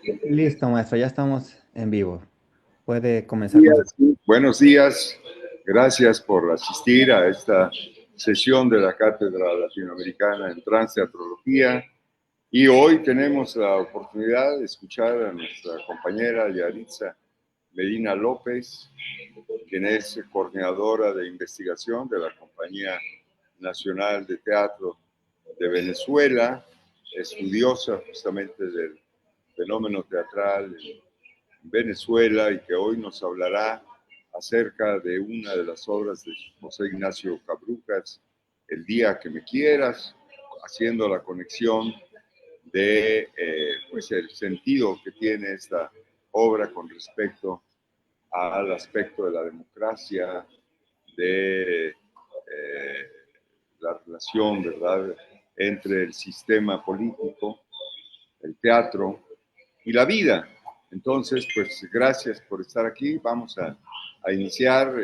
Listo, maestro, ya estamos en vivo. Puede comenzar con su... Días. Buenos días, gracias por asistir a esta sesión de la Cátedra Latinoamericana en Transteatrología. Y hoy tenemos la oportunidad de escuchar a nuestra compañera Yaritza Medina López, quien es coordinadora de investigación de la Compañía Nacional de Teatro de Venezuela, estudiosa justamente del fenómeno teatral en Venezuela y que hoy nos hablará acerca de una de las obras de José Ignacio Cabrujas, El día que me quieras, haciendo la conexión de pues el sentido que tiene esta obra con respecto al aspecto de la democracia, de la relación, ¿verdad?, entre el sistema político, el teatro y la vida. Entonces, pues gracias por estar aquí. Vamos a iniciar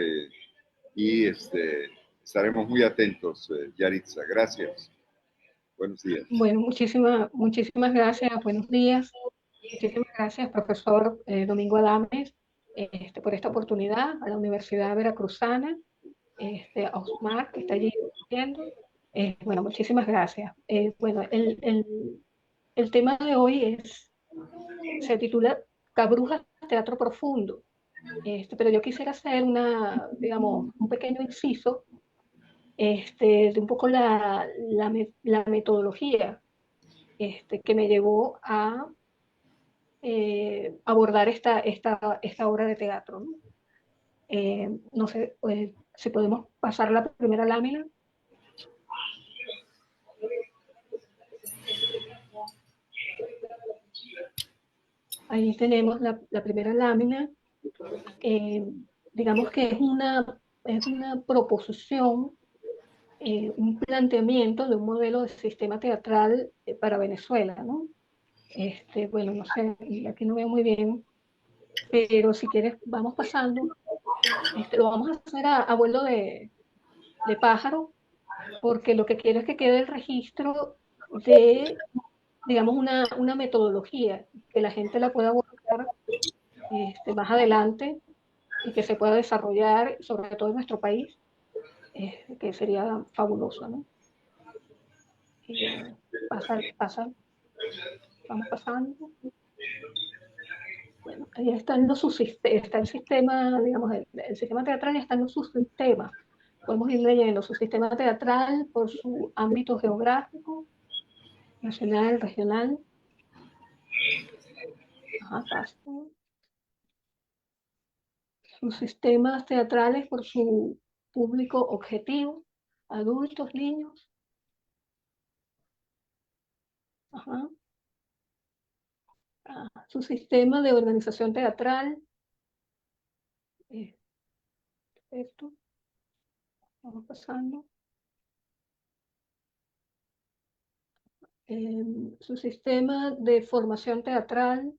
y estaremos muy atentos, Yaritza. Gracias. Buenos días. Bueno, muchísimas gracias, buenos días. Muchísimas gracias, profesor Domingo Adames, por esta oportunidad, a la Universidad Veracruzana, a Osmar, que está allí viendo. Bueno, muchísimas gracias. Bueno, el tema de hoy se titula Cabrujas, Teatro Profundo. Pero yo quisiera hacer digamos, un pequeño inciso de un poco la metodología que me llevó a abordar esta obra de teatro, ¿no? No sé si podemos pasar la primera lámina. Ahí tenemos la primera lámina. Eh, digamos que es una proposición, un planteamiento de un modelo de sistema teatral para Venezuela, ¿no? Bueno, no sé, aquí no veo muy bien, pero si quieres vamos pasando. Lo vamos a hacer a vuelo de pájaro, porque lo que quiero es que quede el registro de, digamos, una metodología, que la gente la pueda abordar más adelante y que se pueda desarrollar, sobre todo en nuestro país, que sería fabuloso, ¿no? Pasa, vamos pasando. Bueno, ahí están está el sistema, digamos, el sistema teatral, están los subsistemas. Podemos ir leyendo su sistema teatral por su ámbito geográfico, nacional, regional. Ajá, pasa. Sus sistemas teatrales por su público objetivo, adultos, niños. Ajá. Su sistema de organización teatral. Esto, vamos pasando. Su sistema de formación teatral,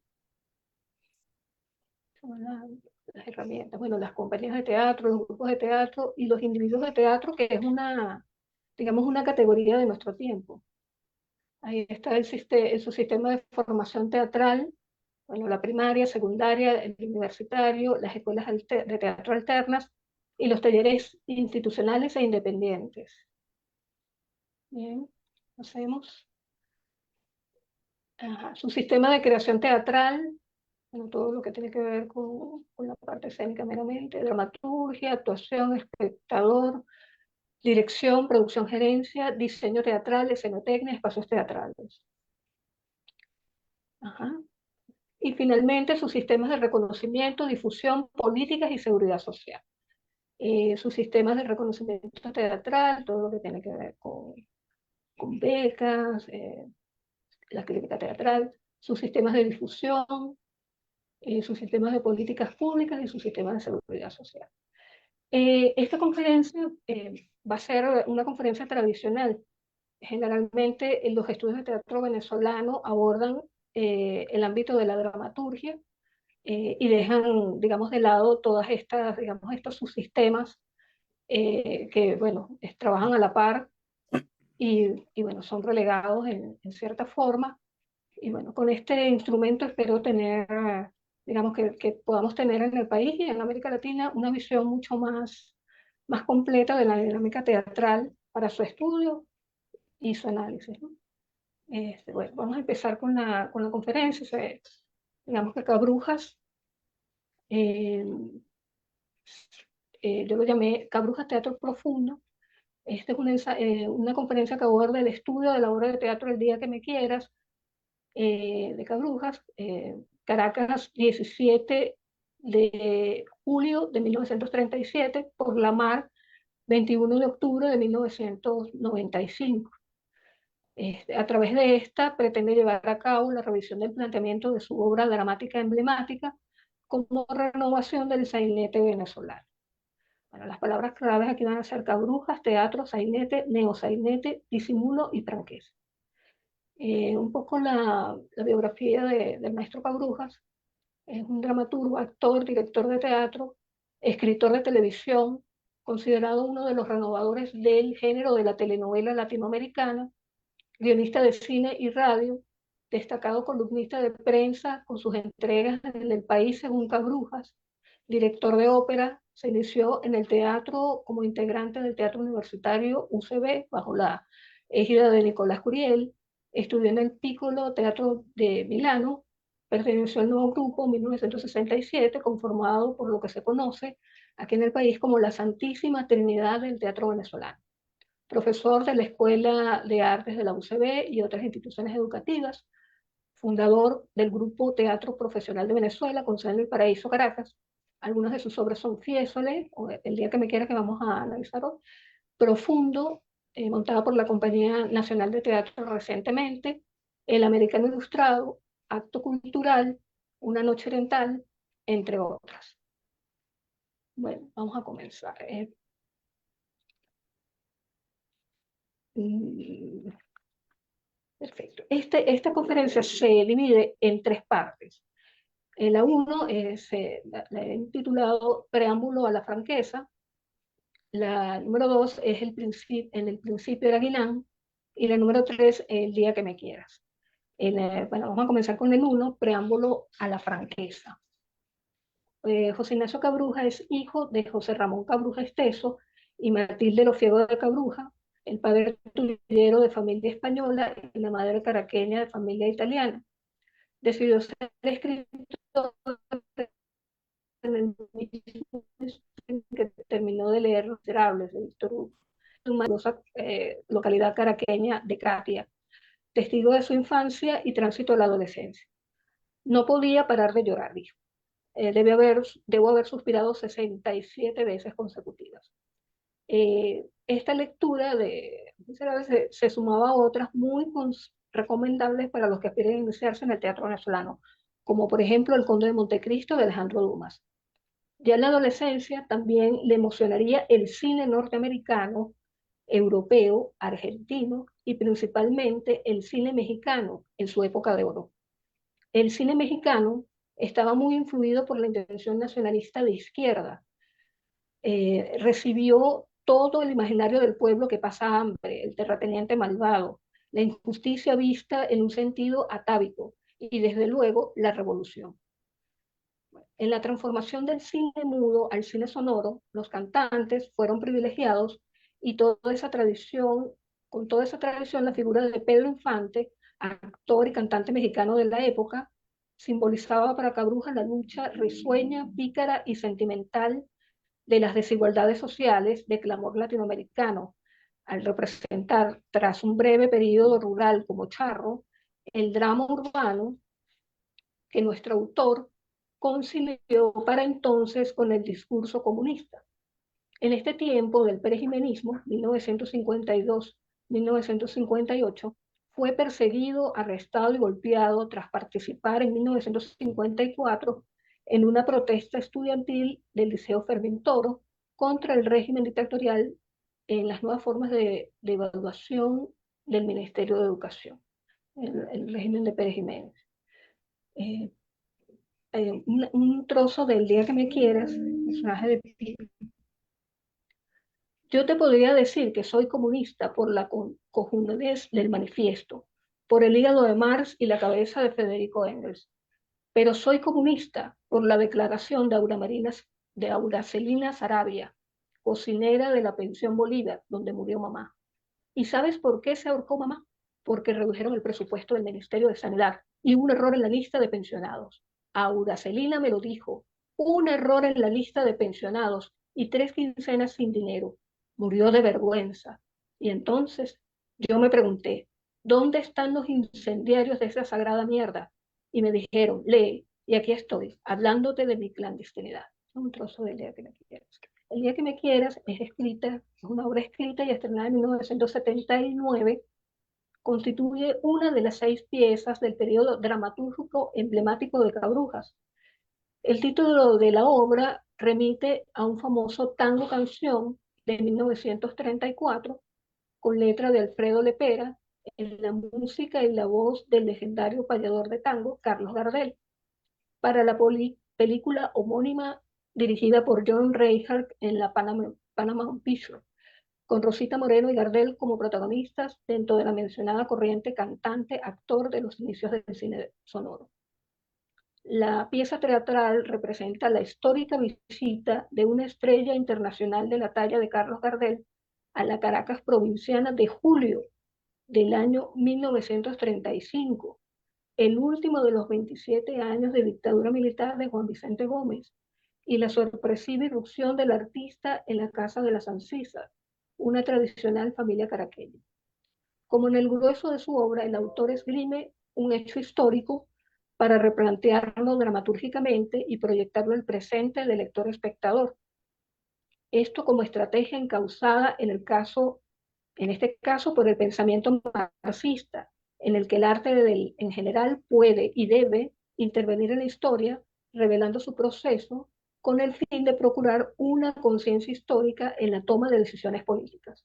son las herramientas, bueno, las compañías de teatro, los grupos de teatro y los individuos de teatro, que es digamos, una categoría de nuestro tiempo. Ahí está su sistema de formación teatral, bueno, la primaria, secundaria, el universitario, las escuelas de teatro alternas y los talleres institucionales e independientes. Bien, hacemos. Su sistema de creación teatral, bueno, todo lo que tiene que ver con la parte escénica meramente, dramaturgia, actuación, espectador, dirección, producción, gerencia, diseño teatral, escenotecnia, espacios teatrales. Ajá. Y finalmente sus sistemas de reconocimiento, difusión, políticas y seguridad social. Sus sistemas de reconocimiento teatral, todo lo que tiene que ver con becas, la crítica teatral, sus sistemas de difusión, sus sistemas de políticas públicas y sus sistemas de seguridad social. Esta conferencia va a ser una conferencia tradicional. Generalmente los estudios de teatro venezolano abordan el ámbito de la dramaturgia y dejan, digamos, de lado todas digamos, estos subsistemas que, bueno, trabajan a la par y, bueno, son relegados en cierta forma Y bueno, con este instrumento espero tener, digamos, que podamos tener en el país y en América Latina una visión mucho más completa de la dinámica teatral para su estudio y su análisis, ¿no? Bueno, vamos a empezar con la conferencia. Digamos que Cabrujas, eh, yo lo llamé Cabrujas Teatro Profundo. Esta es una conferencia que aborda el estudio de la obra de teatro El día que me quieras, de Cabrujas, Caracas, 17 de julio de 1937, por la Mar, 21 de octubre de 1995. A través de esta pretende llevar a cabo la revisión del planteamiento de su obra dramática emblemática como renovación del sainete venezolano. Bueno, las palabras claves aquí van a ser cabrujas, teatro, sainete, neosainete, disimulo y franqueza. Un poco la biografía del maestro Cabrujas. Es un dramaturgo, actor, director de teatro, escritor de televisión, considerado uno de los renovadores del género de la telenovela latinoamericana, guionista de cine y radio, destacado columnista de prensa con sus entregas en El País según Cabrujas, director de ópera. Se inició en el teatro como integrante del Teatro Universitario UCB bajo la égida de Nicolás Curiel. Estudió en el Piccolo Teatro de Milano. Perteneció al nuevo grupo en 1967, conformado por lo que se conoce aquí en el país como la Santísima Trinidad del Teatro Venezolano. Profesor de la Escuela de Artes de la UCB y otras instituciones educativas, fundador del Grupo Teatro Profesional de Venezuela, con sede en el Paraíso, Caracas. Algunas de sus obras son Fiesole, o El día que me quiera, que vamos a analizar hoy, Profundo, montada por la Compañía Nacional de Teatro recientemente, El Americano Ilustrado, Acto Cultural, Una Noche Oriental, entre otras. Bueno, vamos a comenzar. Perfecto. Esta conferencia se divide en tres partes. La uno la he titulado Preámbulo a la franqueza. La número dos es en el principio era Guilán. Y la número tres, El día que me quieras. Bueno, vamos a comenzar con el uno, Preámbulo a la franqueza. José Ignacio Cabruja es hijo de José Ramón Cabruja Esteso y Matilde Lofiego de Cabruja, el padre tullero de familia española y la madre caraqueña de familia italiana. Decidió ser escritor en el mismo en que terminó de leer Los Miserables de Víctor Hugo, su maravillosa localidad caraqueña de Catia, testigo de su infancia y tránsito a la adolescencia. No podía parar de llorar, dijo. Debo haber suspirado 67 veces consecutivas. Esta lectura de Miserables se sumaba a otras muy recomendables para los que aspiran a iniciarse en el teatro venezolano, como por ejemplo El Conde de Montecristo de Alejandro Dumas. Ya en la adolescencia también le emocionaría el cine norteamericano, europeo, argentino y principalmente el cine mexicano en su época de oro. El cine mexicano estaba muy influido por la intención nacionalista de izquierda. Recibió todo el imaginario del pueblo que pasa hambre, el terrateniente malvado, la injusticia vista en un sentido atávico y desde luego la revolución. En la transformación del cine mudo al cine sonoro, los cantantes fueron privilegiados y con toda esa tradición, la figura de Pedro Infante, actor y cantante mexicano de la época, simbolizaba para Cabruja la lucha risueña, pícara y sentimental de las desigualdades sociales de clamor latinoamericano, al representar, tras un breve periodo rural como Charro, el drama urbano que nuestro autor concilió para entonces con el discurso comunista. En este tiempo del perejimenismo, 1952-1958, fue perseguido, arrestado y golpeado tras participar en 1954 en una protesta estudiantil del Liceo Fermín Toro contra el régimen dictatorial en las nuevas formas de evaluación del Ministerio de Educación, el régimen de Pérez Jiménez. Eh, un trozo del día que me quieras, personaje de Pipi. Yo te podría decir que soy comunista por la comunidad del manifiesto, por el hígado de Marx y la cabeza de Federico Engels. Pero soy comunista por la declaración de Auracelina Sarabia, cocinera de la pensión Bolívar, donde murió mamá. ¿Y sabes por qué se ahorcó mamá? Porque redujeron el presupuesto del Ministerio de Sanidad y un error en la lista de pensionados. Auracelina me lo dijo, un error en la lista de pensionados y 3 quincenas sin dinero. Murió de vergüenza. Y entonces yo me pregunté, ¿dónde están los incendiarios de esa sagrada mierda? Y me dijeron, lee, y aquí estoy, hablándote de mi clandestinidad. Un trozo del día que me quieras. El día que me quieras es una obra escrita y estrenada en 1979, constituye una de las 6 piezas del periodo dramatúrgico emblemático de Cabrujas. El título de la obra remite a un famoso tango canción de 1934, con letra de Alfredo Lepera, en la música y la voz del legendario payador de tango Carlos Gardel, para la película homónima dirigida por John Reichardt en la Paramount Pictures, con Rosita Moreno y Gardel como protagonistas dentro de la mencionada corriente cantante-actor de los inicios del cine sonoro. La pieza teatral representa la histórica visita de una estrella internacional de la talla de Carlos Gardel a la Caracas provinciana de julio del año 1935, el último de los 27 años de dictadura militar de Juan Vicente Gómez, y la sorpresiva irrupción del artista en la Casa de las Ancisas, una tradicional familia caraqueña. Como en el grueso de su obra, el autor esgrime un hecho histórico para replantearlo dramatúrgicamente y proyectarlo al presente del lector espectador. Esto como estrategia encausada en este caso por el pensamiento marxista, en el que el arte en general puede y debe intervenir en la historia, revelando su proceso con el fin de procurar una conciencia histórica en la toma de decisiones políticas.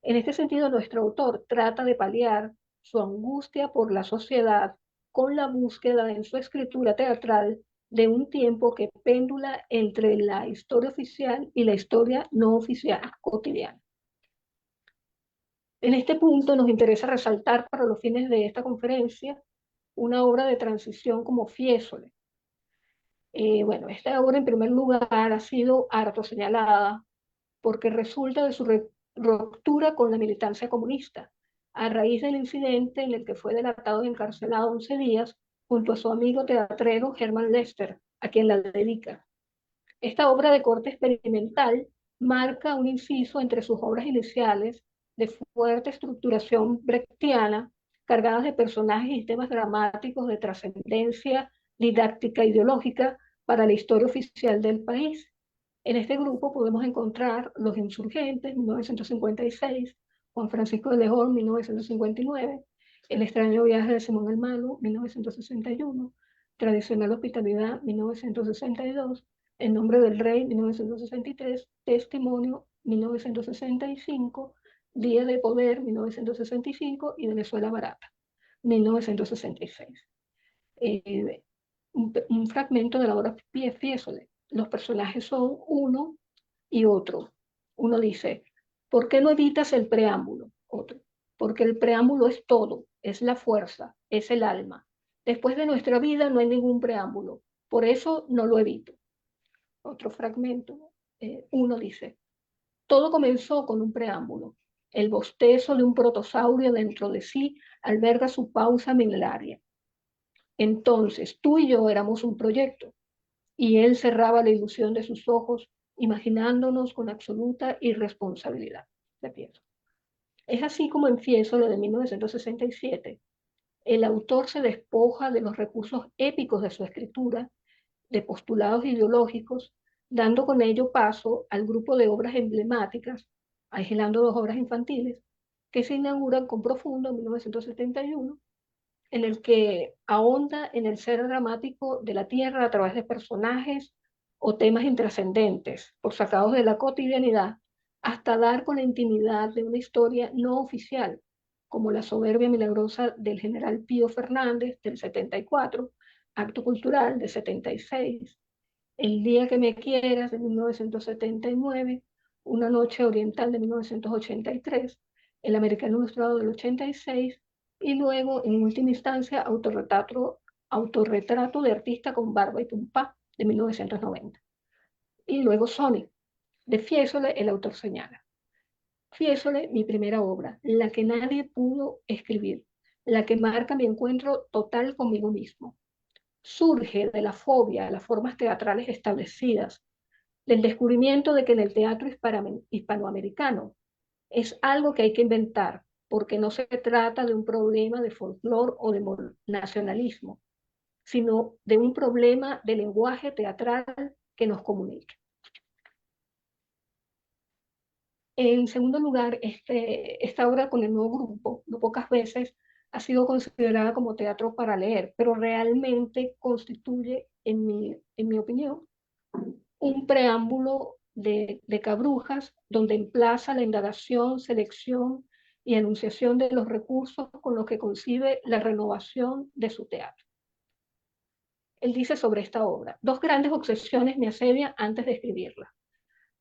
En este sentido, nuestro autor trata de paliar su angustia por la sociedad con la búsqueda en su escritura teatral de un tiempo que péndula entre la historia oficial y la historia no oficial cotidiana. En este punto nos interesa resaltar para los fines de esta conferencia una obra de transición como Fiesole. Bueno, esta obra en primer lugar ha sido harto señalada porque resulta de su ruptura con la militancia comunista, a raíz del incidente en el que fue delatado y encarcelado 11 días junto a su amigo teatrero Hermann Lester, a quien la dedica. Esta obra de corte experimental marca un inciso entre sus obras iniciales de fuerte estructuración brechtiana, cargadas de personajes y temas dramáticos de trascendencia didáctica ideológica para la historia oficial del país. En este grupo podemos encontrar Los Insurgentes, 1956, Juan Francisco de León, 1959, El extraño viaje de Simón el Malo, 1961, Tradicional Hospitalidad, 1962, En nombre del Rey, 1963, Testimonio, 1965, Día de Poder, 1965 y Venezuela Barata, 1966. Un fragmento de la obra Fiesole. Los personajes son uno y otro. Uno dice, ¿por qué no evitas el preámbulo? Otro, porque el preámbulo es todo, es la fuerza, es el alma. Después de nuestra vida no hay ningún preámbulo, por eso no lo evito. Otro fragmento, uno dice, todo comenzó con un preámbulo. El bostezo de un protosaurio dentro de sí alberga su pausa milenaria. Entonces, tú y yo éramos un proyecto, y él cerraba la ilusión de sus ojos, imaginándonos con absoluta irresponsabilidad. Es así como en Fiesole de 1967, el autor se despoja de los recursos épicos de su escritura, de postulados ideológicos, dando con ello paso al grupo de obras emblemáticas, aislando 2 obras infantiles, que se inauguran con Profundo en 1971, en el que ahonda en el ser dramático de la Tierra a través de personajes o temas intrascendentes, por sacados de la cotidianidad, hasta dar con la intimidad de una historia no oficial, como La soberbia milagrosa del general Pío Fernández del 74, Acto Cultural de 76, El día que me quieras de 1979, Una noche oriental de 1983, El americano ilustrado del 86, y luego, en última instancia, autorretrato de artista con barba y tumpa, de 1990. Y luego Sonic, de Fiesole, el autor señala. Fiesole, mi primera obra, la que nadie pudo escribir, la que marca mi encuentro total conmigo mismo. Surge de la fobia a las formas teatrales establecidas, del descubrimiento de que en el teatro hispanoamericano es algo que hay que inventar, porque no se trata de un problema de folclore o de nacionalismo, sino de un problema de lenguaje teatral que nos comunique. En segundo lugar, esta obra con el nuevo grupo, no pocas veces, ha sido considerada como teatro para leer, pero realmente constituye, en mi opinión, un preámbulo de Cabrujas, donde emplaza la indagación, selección y enunciación de los recursos con los que concibe la renovación de su teatro. Él dice sobre esta obra: dos grandes obsesiones me asedian antes de escribirla.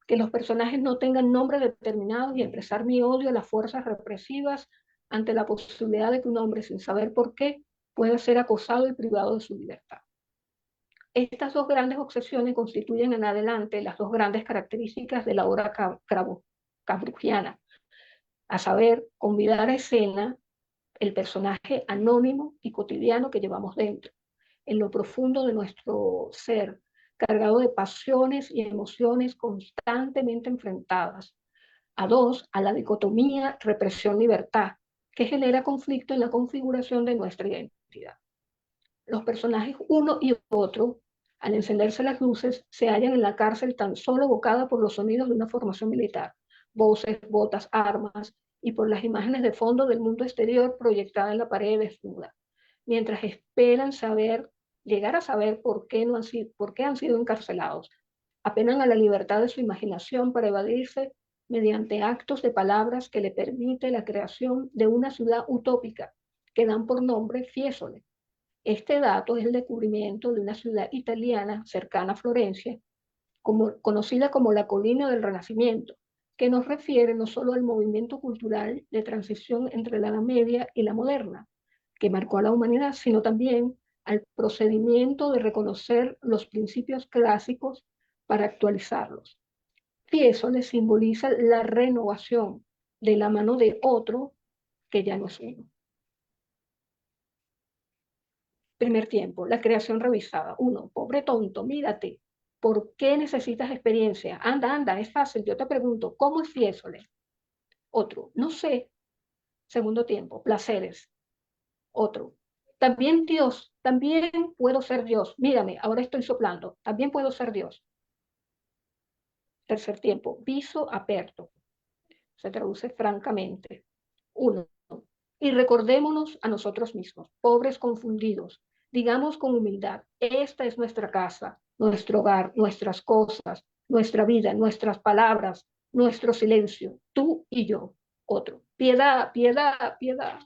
Que los personajes no tengan nombres determinados y expresar mi odio a las fuerzas represivas ante la posibilidad de que un hombre, sin saber por qué, pueda ser acosado y privado de su libertad. Estas dos grandes obsesiones constituyen en adelante las dos grandes características de la obra cabrujiana, a saber, convidar a escena el personaje anónimo y cotidiano que llevamos dentro, en lo profundo de nuestro ser, cargado de pasiones y emociones constantemente enfrentadas. A dos, a la dicotomía represión-libertad, que genera conflicto en la configuración de nuestra identidad. Los personajes uno y otro, al encenderse las luces, se hallan en la cárcel tan solo evocada por los sonidos de una formación militar, voces, botas, armas, y por las imágenes de fondo del mundo exterior proyectada en la pared desnuda, mientras esperan llegar a saber por qué han sido encarcelados. Apelan a la libertad de su imaginación para evadirse mediante actos de palabras que le permite la creación de una ciudad utópica que dan por nombre Fiesole. Este dato es el descubrimiento de una ciudad italiana cercana a Florencia, conocida como la colina del Renacimiento, que nos refiere no solo al movimiento cultural de transición entre la Edad Media y la moderna, que marcó a la humanidad, sino también al procedimiento de reconocer los principios clásicos para actualizarlos. Y eso le simboliza la renovación de la mano de otro que ya no es uno. Primer tiempo, la creación revisada. Uno, pobre tonto, mírate. ¿Por qué necesitas experiencia? Anda, anda, es fácil. Yo te pregunto, ¿cómo es Fiesole? Otro, no sé. Segundo tiempo, placeres. Otro, también Dios, también puedo ser Dios. Mírame, ahora estoy soplando. También puedo ser Dios. Tercer tiempo, viso aperto. Se traduce francamente. Uno, y recordémonos a nosotros mismos, pobres confundidos. Digamos con humildad, esta es nuestra casa, nuestro hogar, nuestras cosas, nuestra vida, nuestras palabras, nuestro silencio, tú y yo. Otro, piedad, piedad, piedad.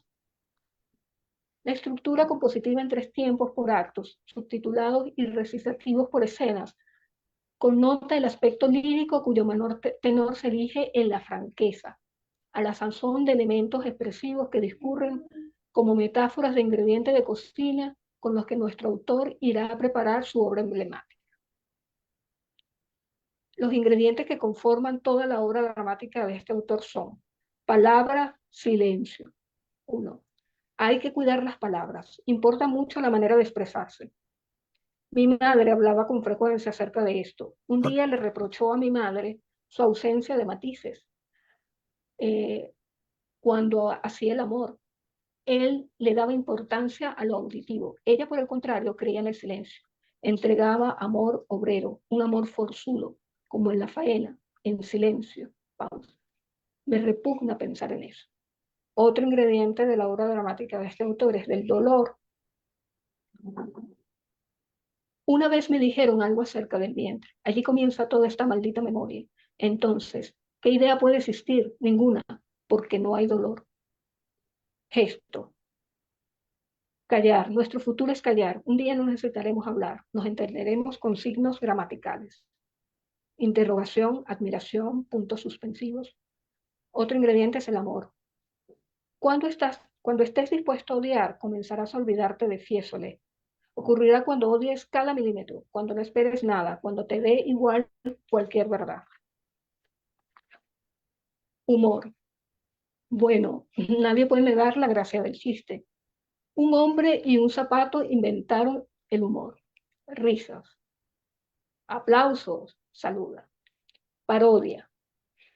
La estructura compositiva en tres tiempos por actos, subtitulados y recitativos por escenas, connota el aspecto lírico cuyo menor tenor se erige en la franqueza, a la sazón de elementos expresivos que discurren como metáforas de ingredientes de cocina con los que nuestro autor irá a preparar su obra emblemática. Los ingredientes que conforman toda la obra dramática de este autor son: palabra, silencio. Uno, hay que cuidar las palabras. Importa mucho la manera de expresarse. Mi madre hablaba con frecuencia acerca de esto. Un día le reprochó a mi madre su ausencia de matices cuando hacía el amor. Él le daba importancia a lo auditivo. Ella, por el contrario, creía en el silencio. Entregaba amor obrero, un amor forzudo, como en la faena, en silencio. Pausa. Me repugna pensar en eso. Otro ingrediente de la obra dramática de este autor es del dolor. Una vez me dijeron algo acerca del vientre. Allí comienza toda esta maldita memoria. Entonces, ¿qué idea puede existir? Ninguna, porque no hay dolor. Gesto. Callar. Nuestro futuro es callar. Un día no necesitaremos hablar. Nos entenderemos con signos gramaticales. Interrogación, admiración, puntos suspensivos. Otro ingrediente es el amor. Cuando estés dispuesto a odiar, comenzarás a olvidarte de Fiesole. Ocurrirá cuando odies cada milímetro, cuando no esperes nada, cuando te dé igual cualquier verdad. Humor. Bueno, nadie puede negar la gracia del chiste. Un hombre y un zapato inventaron el humor. Risas, aplausos, saluda. Parodia,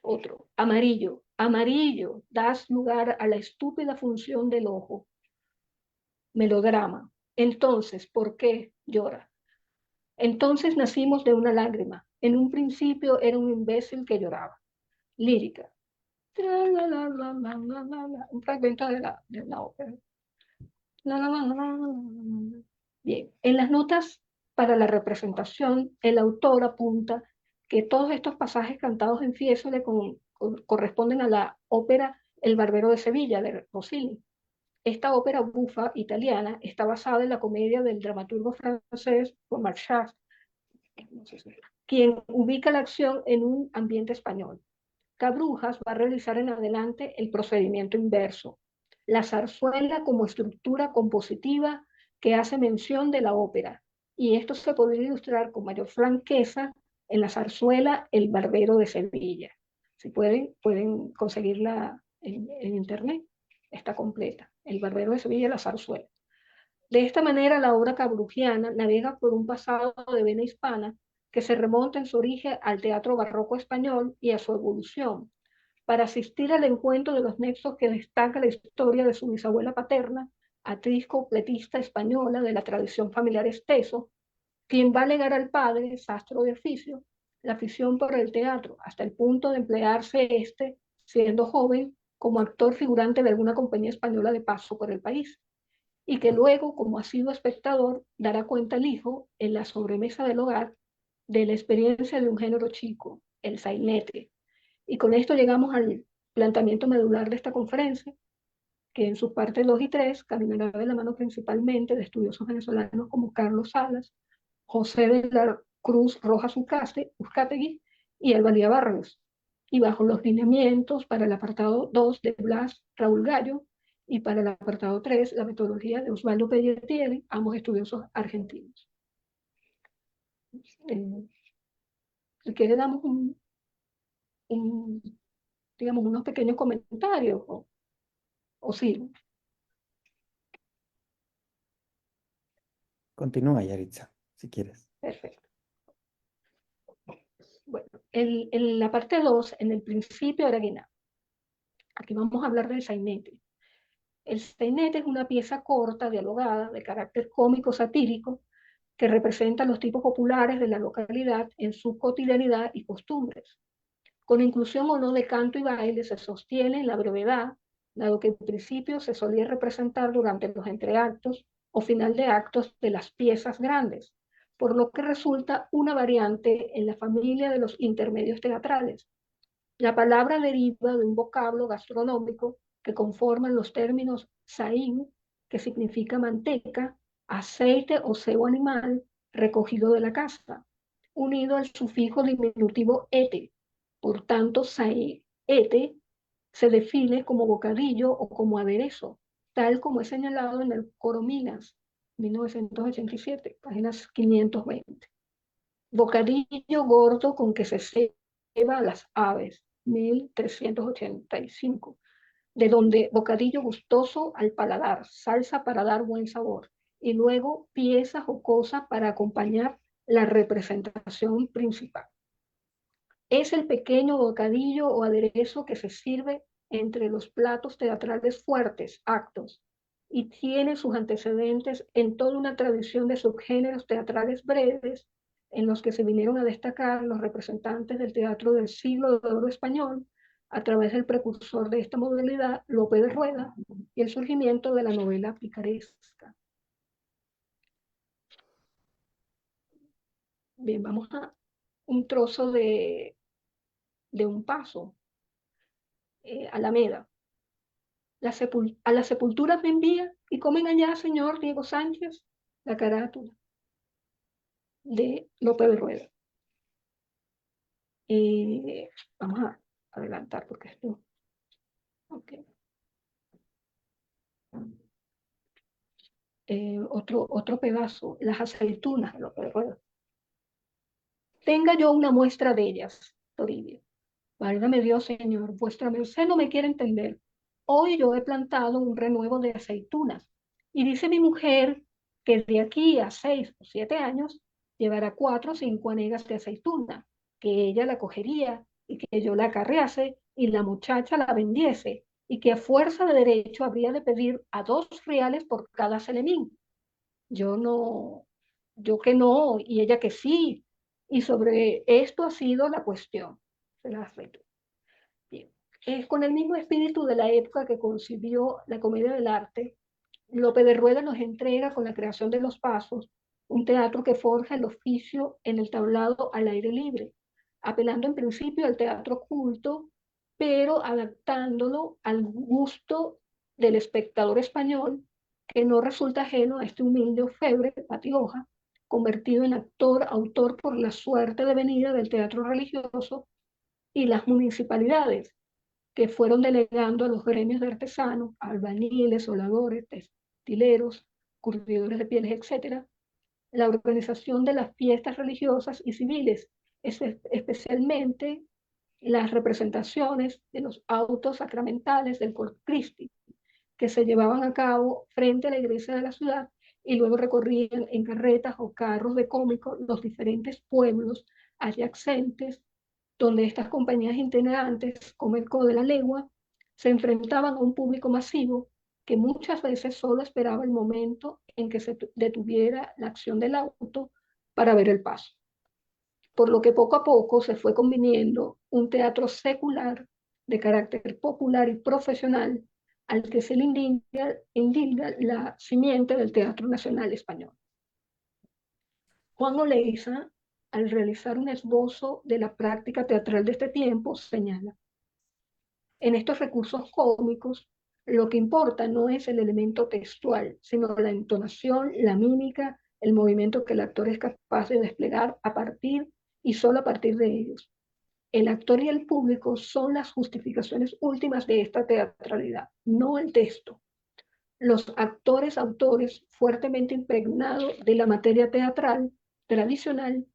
otro. Amarillo, amarillo, das lugar a la estúpida función del ojo. Melodrama. Entonces, ¿por qué llora? Entonces nacimos de una lágrima. En un principio era un imbécil que lloraba. Lírica. Un fragmento de la ópera. Bien, en las notas para la representación, el autor apunta que todos estos pasajes cantados en Fiesole corresponden a la ópera El Barbero de Sevilla de Rossini. Esta ópera bufa italiana está basada en la comedia del dramaturgo francés Marchas, quien ubica la acción en un ambiente español. Cabrujas va a realizar en adelante el procedimiento inverso, la zarzuela como estructura compositiva que hace mención de la ópera, y esto se podría ilustrar con mayor franqueza en la zarzuela El Barbero de Sevilla. Si pueden conseguirla en internet, está completa. El Barbero de Sevilla, la zarzuela. De esta manera, la obra cabrujiana navega por un pasado de vena hispana que se remonta en su origen al teatro barroco español y a su evolución, para asistir al encuentro de los nexos que destaca la historia de su bisabuela paterna, actriz completista española de la tradición familiar esteso, quien va a legar al padre, sastro de oficio, la afición por el teatro, hasta el punto de emplearse siendo joven, como actor figurante de alguna compañía española de paso por el país, y que luego, como ha sido espectador, dará cuenta al hijo, en la sobremesa del hogar, de la experiencia de un género chico, el sainete. Y con esto llegamos al planteamiento medular de esta conferencia, que en sus partes 2 y 3 caminará de la mano principalmente de estudiosos venezolanos como Carlos Salas, José de la Cruz Rojas Uzcategui y Alvalía Barrios, y bajo los lineamientos para el apartado 2 de Blas Raúl Gallo y para el apartado 3 la metodología de Osvaldo Pelletieri, ambos estudiosos argentinos. Si quiere damos un, digamos, unos pequeños comentarios, o sí. Continúa, Yaritza, si quieres. Perfecto. Bueno, en la parte 2, en el principio araguena, aquí vamos a hablar del sainete. El sainete es una pieza corta, dialogada, de carácter cómico satírico, que representa los tipos populares de la localidad en su cotidianidad y costumbres. Con inclusión o no de canto y baile, se sostiene en la brevedad, dado que en principio se solía representar durante los entreactos o final de actos de las piezas grandes, por lo que resulta una variante en la familia de los intermedios teatrales. La palabra deriva de un vocablo gastronómico que conforman los términos saín, que significa manteca, aceite o cebo animal recogido de la casta, unido al sufijo diminutivo ete. Por tanto, saete se define como bocadillo o como aderezo, tal como es señalado en el Coro Minas, 1987, páginas 520. Bocadillo gordo con que se ceba a las aves, 1385. De donde bocadillo gustoso al paladar, salsa para dar buen sabor, y luego piezas o cosas para acompañar la representación principal. Es el pequeño bocadillo o aderezo que se sirve entre los platos teatrales fuertes, actos, y tiene sus antecedentes en toda una tradición de subgéneros teatrales breves, en los que se vinieron a destacar los representantes del teatro del siglo de oro español, a través del precursor de esta modalidad, Lope de Rueda, y el surgimiento de la novela picaresca. Bien, vamos a un trozo de un paso, Alameda. A la sepultura me envía y comen allá, señor Diego Sánchez, la carátula de Lope de Rueda. Vamos a adelantar porque esto. Okay. otro pedazo, las aceitunas de Lope de Rueda. Tenga yo una muestra de ellas, Toribio. Válgame Dios, Señor, vuestra merced no me quiere entender. Hoy yo he plantado un renuevo de aceitunas y dice mi mujer que de aquí a 6 o 7 años llevará 4 o 5 hanegas de aceituna, que ella la cogería y que yo la acarrease y la muchacha la vendiese y que a fuerza de derecho habría de pedir a 2 reales por cada celemín. Yo no, yo que no y ella que sí. Y sobre esto ha sido la cuestión de las aceitunas. Bien. Es con el mismo espíritu de la época que concibió la Comedia del Arte, Lope de Rueda nos entrega con la creación de Los Pasos un teatro que forja el oficio en el tablado al aire libre, apelando en principio al teatro culto, pero adaptándolo al gusto del espectador español, que no resulta ajeno a este humilde orfebre, Patioja, convertido en actor, autor por la suerte de venida del teatro religioso y las municipalidades que fueron delegando a los gremios de artesanos, albañiles, soladores, textileros, curtidores de pieles, etcétera, la organización de las fiestas religiosas y civiles, especialmente las representaciones de los autos sacramentales del Corpus Christi, que se llevaban a cabo frente a la iglesia de la ciudad y luego recorrían en carretas o carros de cómicos los diferentes pueblos adyacentes donde estas compañías itinerantes, como el Co de la Legua, se enfrentaban a un público masivo que muchas veces solo esperaba el momento en que se detuviera la acción del auto para ver el paso. Por lo que poco a poco se fue conviniendo un teatro secular de carácter popular y profesional al que se le indilga la simiente del Teatro Nacional Español. Juan Oleiza, al realizar un esbozo de la práctica teatral de este tiempo, señala: en estos recursos cómicos, lo que importa no es el elemento textual, sino la entonación, la mímica, el movimiento que el actor es capaz de desplegar a partir y solo a partir de ellos. El actor y el público son las justificaciones últimas de esta teatralidad, no el texto. Los actores, autores fuertemente impregnados de la materia teatral tradicional,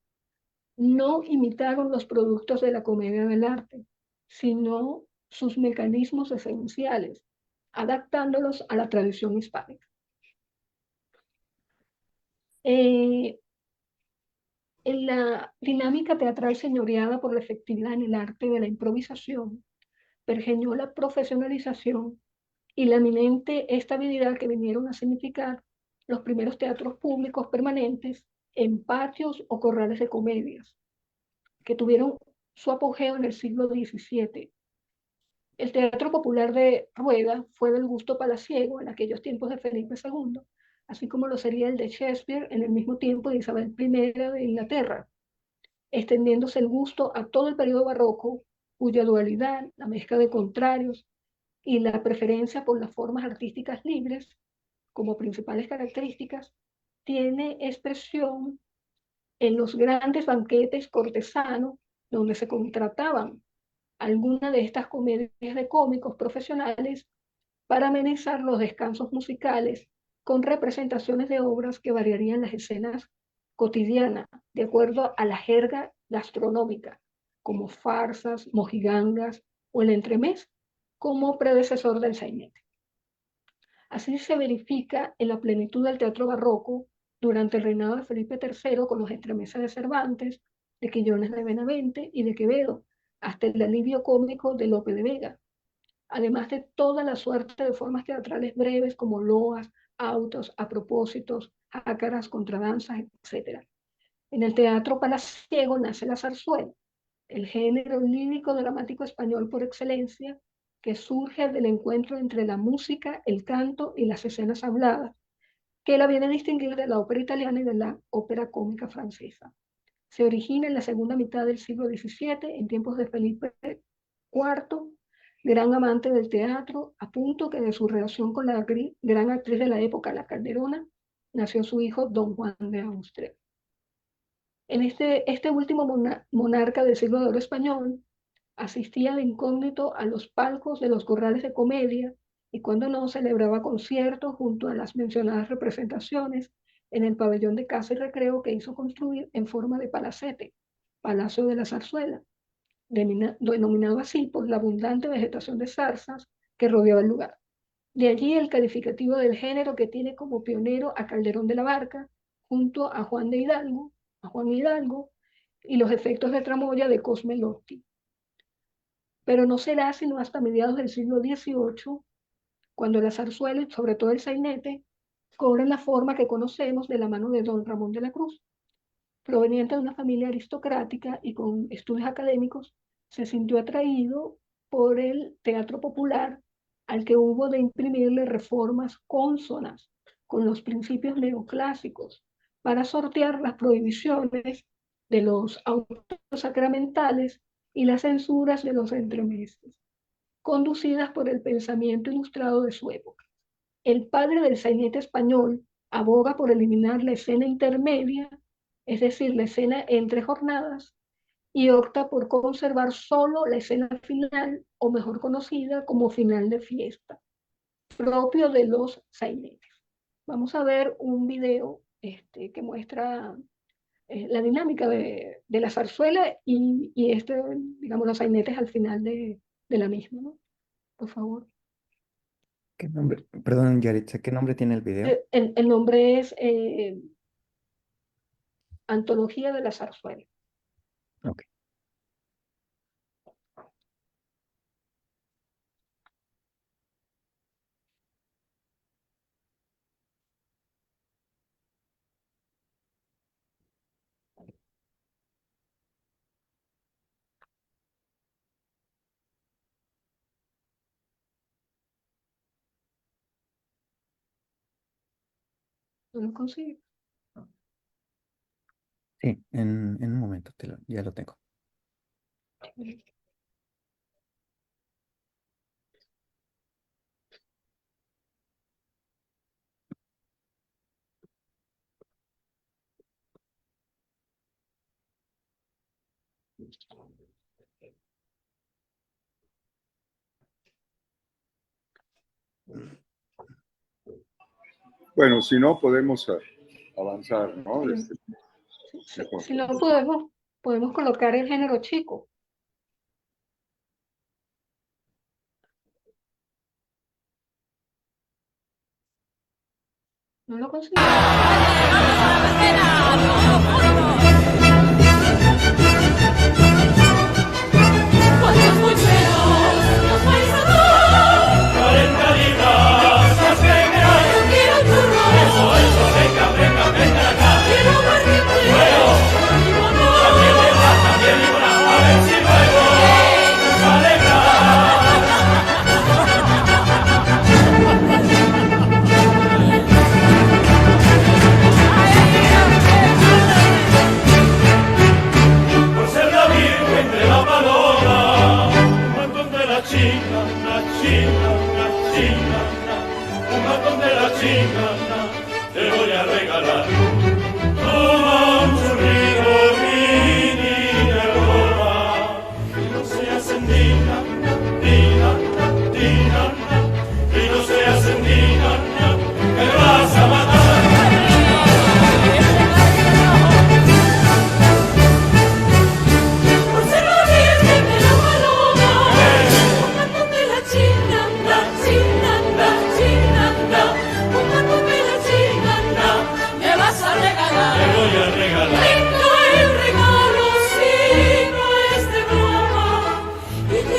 no imitaron los productos de la comedia del arte, sino sus mecanismos esenciales, adaptándolos a la tradición hispánica. En la dinámica teatral señoreada por la efectividad en el arte de la improvisación, pergeñó la profesionalización y la eminente estabilidad que vinieron a significar los primeros teatros públicos permanentes en patios o corrales de comedias, que tuvieron su apogeo en el siglo XVII. El teatro popular de Rueda fue del gusto palaciego en aquellos tiempos de Felipe II, así como lo sería el de Shakespeare en el mismo tiempo de Isabel I de Inglaterra, extendiéndose el gusto a todo el periodo barroco, cuya dualidad, la mezcla de contrarios y la preferencia por las formas artísticas libres como principales características, tiene expresión en los grandes banquetes cortesanos donde se contrataban algunas de estas comedias de cómicos profesionales para amenizar los descansos musicales con representaciones de obras que variarían las escenas cotidianas de acuerdo a la jerga gastronómica, como farsas, mojigangas o el entremés, como predecesor del sainete. Así se verifica en la plenitud del teatro barroco durante el reinado de Felipe III con los entremeses de Cervantes, de Quillones de Benavente y de Quevedo, hasta el alivio cómico de Lope de Vega, además de toda la suerte de formas teatrales breves como loas, autos, a propósitos, jácaras, contradanzas, etc. En el teatro palaciego nace la zarzuela, el género lírico dramático español por excelencia, que surge del encuentro entre la música, el canto y las escenas habladas, que la viene a distinguir de la ópera italiana y de la ópera cómica francesa. Se origina en la segunda mitad del siglo XVII, en tiempos de Felipe IV, gran amante del teatro, a punto que de su relación con la gran actriz de la época, la Calderona, nació su hijo Don Juan de Austria. En este último monarca del siglo de oro español asistía de incógnito a los palcos de los corrales de comedia y cuando no, celebraba conciertos junto a las mencionadas representaciones en el pabellón de caza y recreo que hizo construir en forma de palacete, Palacio de la Zarzuela, denominado así por la abundante vegetación de zarzas que rodeaba el lugar. De allí el calificativo del género que tiene como pionero a Calderón de la Barca, junto a Juan Hidalgo, y los efectos de tramoya de Cosme Lotti. Pero no será sino hasta mediados del siglo XVIII, cuando la zarzuela, y sobre todo el sainete, cobran la forma que conocemos de la mano de don Ramón de la Cruz. Proveniente de una familia aristocrática y con estudios académicos, se sintió atraído por el teatro popular, al que hubo de imprimirle reformas cónsonas con los principios neoclásicos para sortear las prohibiciones de los autos sacramentales y las censuras de los entremeses, conducidas por el pensamiento ilustrado de su época. El padre del sainete español aboga por eliminar la escena intermedia, es decir, la escena entre jornadas, y opta por conservar solo la escena final, o mejor conocida como final de fiesta, propio de los sainetes. Vamos a ver un video que muestra la dinámica de la zarzuela y digamos, los sainetes al final de la misma, ¿no? Por favor. ¿Qué nombre? Perdón, Yaritza, ¿qué nombre tiene el video? El nombre es Antología de la Zarzuela. Ok. ¿No lo consigo? Sí, en un momento ya lo tengo. Bueno, si no, podemos avanzar, ¿no? Si no podemos colocar el género chico. No lo consigo. Te voy a regalar. Toma un chorrito, mi niña roba, y no seas endina, y no seas endina, que me vas a matar. Por ser la virgen de la paloma, un cantón de la chinanda, un cantón de la chinanda, me vas a regalar. Te voy a regalar. Lindo el regalo, si no es de broma, y te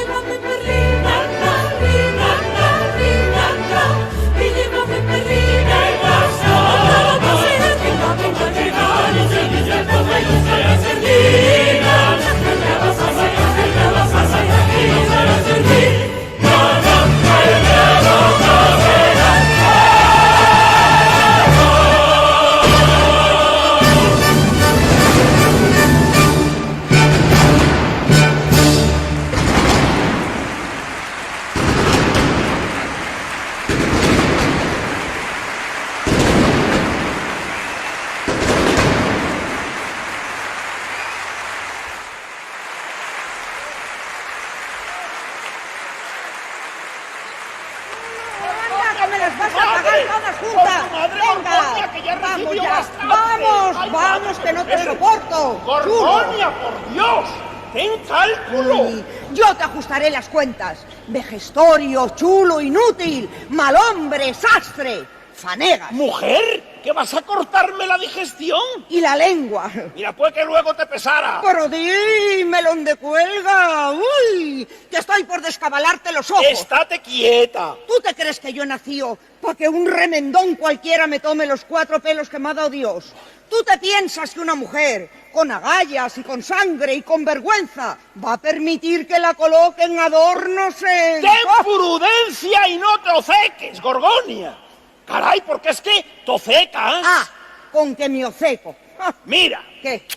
las vas a pagar todas juntas. Por tu madre, Venga, Gorgonia, que ya vamos recibió ya. bastante. Vamos, Ay, vamos, que no te madre. soporto. Gorgonia, por Dios, ten cálculo. Uy, yo te ajustaré las cuentas. Vejestorio, chulo, inútil, mal hombre, sastre, fanegas. Mujer, ¿que vas a cortarme la digestión? Y la lengua. Mira, pues que luego te pesara. Pero dime dónde cuelga. Uy, que estoy por descabalarte los ojos. Estate quieta. ¿Tú te crees que yo nací para que un remendón cualquiera me tome los 4 pelos que me ha dado Dios? ¿Tú te piensas que una mujer con agallas y con sangre y con vergüenza va a permitir que la coloquen adornos en... Ten prudencia y no te oceques, Gorgonia. Caray, porque es que tocecas. Ah, con que me oceco. Ah, Mira, ¿qué?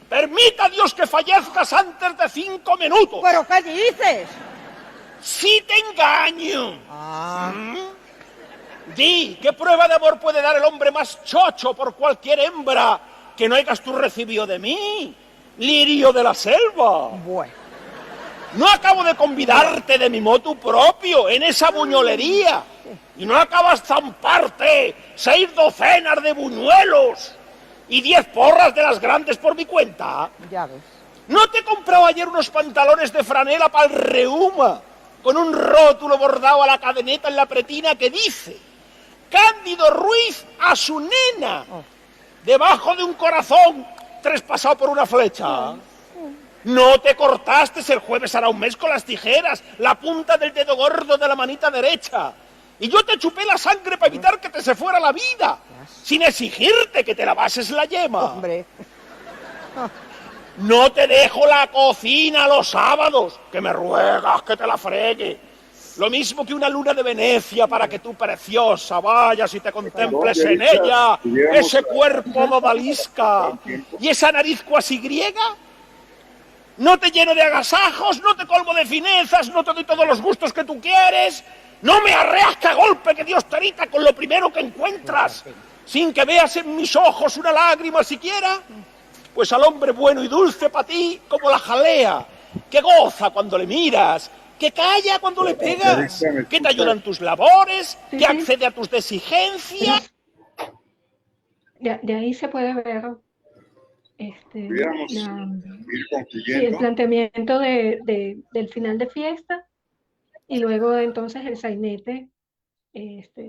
permita Dios que fallezcas antes de 5 minutos. ¿Pero qué dices? Si te engaño. Ah, Di, ¿qué prueba de amor puede dar el hombre más chocho por cualquier hembra que no hayas tú recibido de mí? Lirio de la selva. bueno. No acabo de convidarte de mi motu propio en esa buñolería. Y no acabas zamparte 6 docenas de buñuelos y 10 porras de las grandes por mi cuenta. Ya ves. ¿No te compraba ayer unos pantalones de franela para el reuma con un rótulo bordado a la cadeneta en la pretina que dice Cándido Ruiz a su nena, debajo de un corazón traspasado por una flecha? ¿No te cortaste el jueves hará un mes con las tijeras la punta del dedo gordo de la manita derecha? Y yo te chupé la sangre para evitar que te se fuera la vida, sin exigirte que te lavases la yema. Hombre. No te dejo la cocina los sábados, que me ruegas que te la fregue. Lo mismo que una luna de Venecia para que tú, preciosa, vayas y te contemples en ella, ese cuerpo modalisca y esa nariz cuasi griega. No te lleno de agasajos, no te colmo de finezas, no te doy todos los gustos que tú quieres. No me arreas que a golpe que Dios te herita con lo primero que encuentras, sin que veas en mis ojos una lágrima siquiera. Pues al hombre bueno y dulce para ti como la jalea, que goza cuando le miras, que calla cuando le pegas, que te ayuda en tus labores, que accede a tus exigencias. De ahí se puede ver Pudiéramos ir el concluyendo. planteamiento del final de fiesta y luego entonces el sainete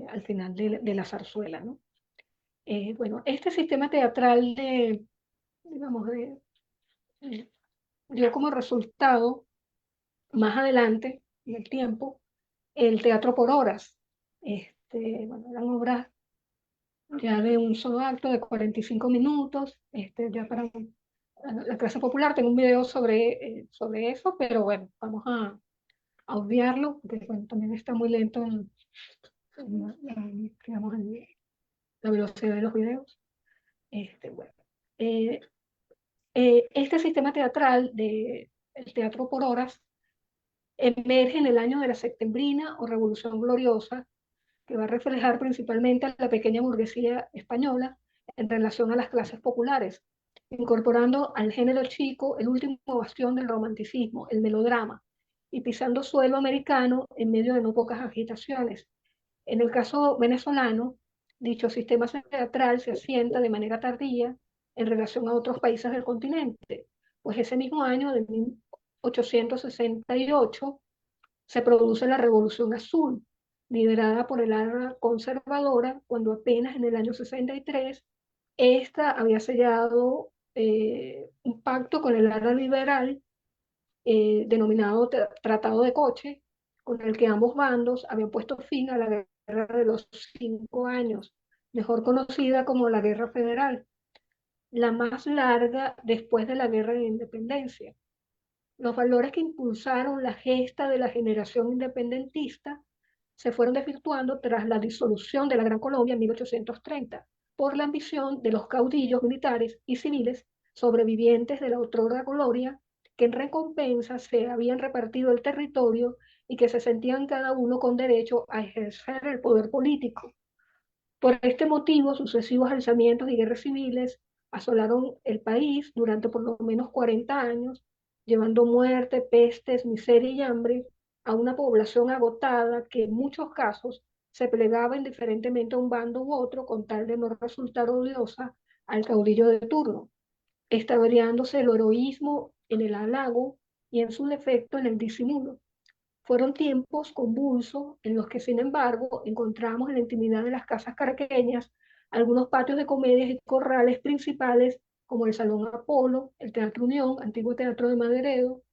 al final de la zarzuela, ¿no? Bueno, este sistema teatral digamos, dio como resultado más adelante en el tiempo el teatro por horas. Bueno, eran obras ya de un solo acto de 45 minutos, ya para la clase popular. Tengo un video sobre eso, pero bueno, vamos a obviarlo, porque bueno, también está muy lento digamos, la velocidad de los videos. Bueno, este sistema teatral del teatro por horas emerge en el año de la Septembrina o Revolución Gloriosa, que va a reflejar principalmente a la pequeña burguesía española en relación a las clases populares, incorporando al género chico el último bastión del romanticismo, el melodrama, y pisando suelo americano en medio de no pocas agitaciones. En el caso venezolano, dicho sistema teatral se asienta de manera tardía en relación a otros países del continente, pues ese mismo año de 1868 se produce la Revolución Azul, liderada por el ala conservadora, cuando apenas en el año 63 esta había sellado un pacto con el ala liberal denominado Tratado de Coche, con el que ambos bandos habían puesto fin a la Guerra de los 5 años, mejor conocida como la Guerra Federal, la más larga después de la Guerra de Independencia. Los valores que impulsaron la gesta de la generación independentista se fueron desvirtuando tras la disolución de la Gran Colombia en 1830, por la ambición de los caudillos militares y civiles sobrevivientes de la otrora gloria, que en recompensa se habían repartido el territorio y que se sentían cada uno con derecho a ejercer el poder político. Por este motivo, sucesivos alzamientos y guerras civiles asolaron el país durante por lo menos 40 años, llevando muerte, pestes, miseria y hambre a una población agotada que en muchos casos se plegaba indiferentemente a un bando u otro con tal de no resultar odiosa al caudillo de turno, extraviándose el heroísmo en el halago y en su defecto en el disimulo. Fueron tiempos convulsos en los que, sin embargo, encontramos en la intimidad de las casas caraqueñas algunos patios de comedias y corrales principales como el Salón Apolo, el Teatro Unión, antiguo Teatro de Maderero,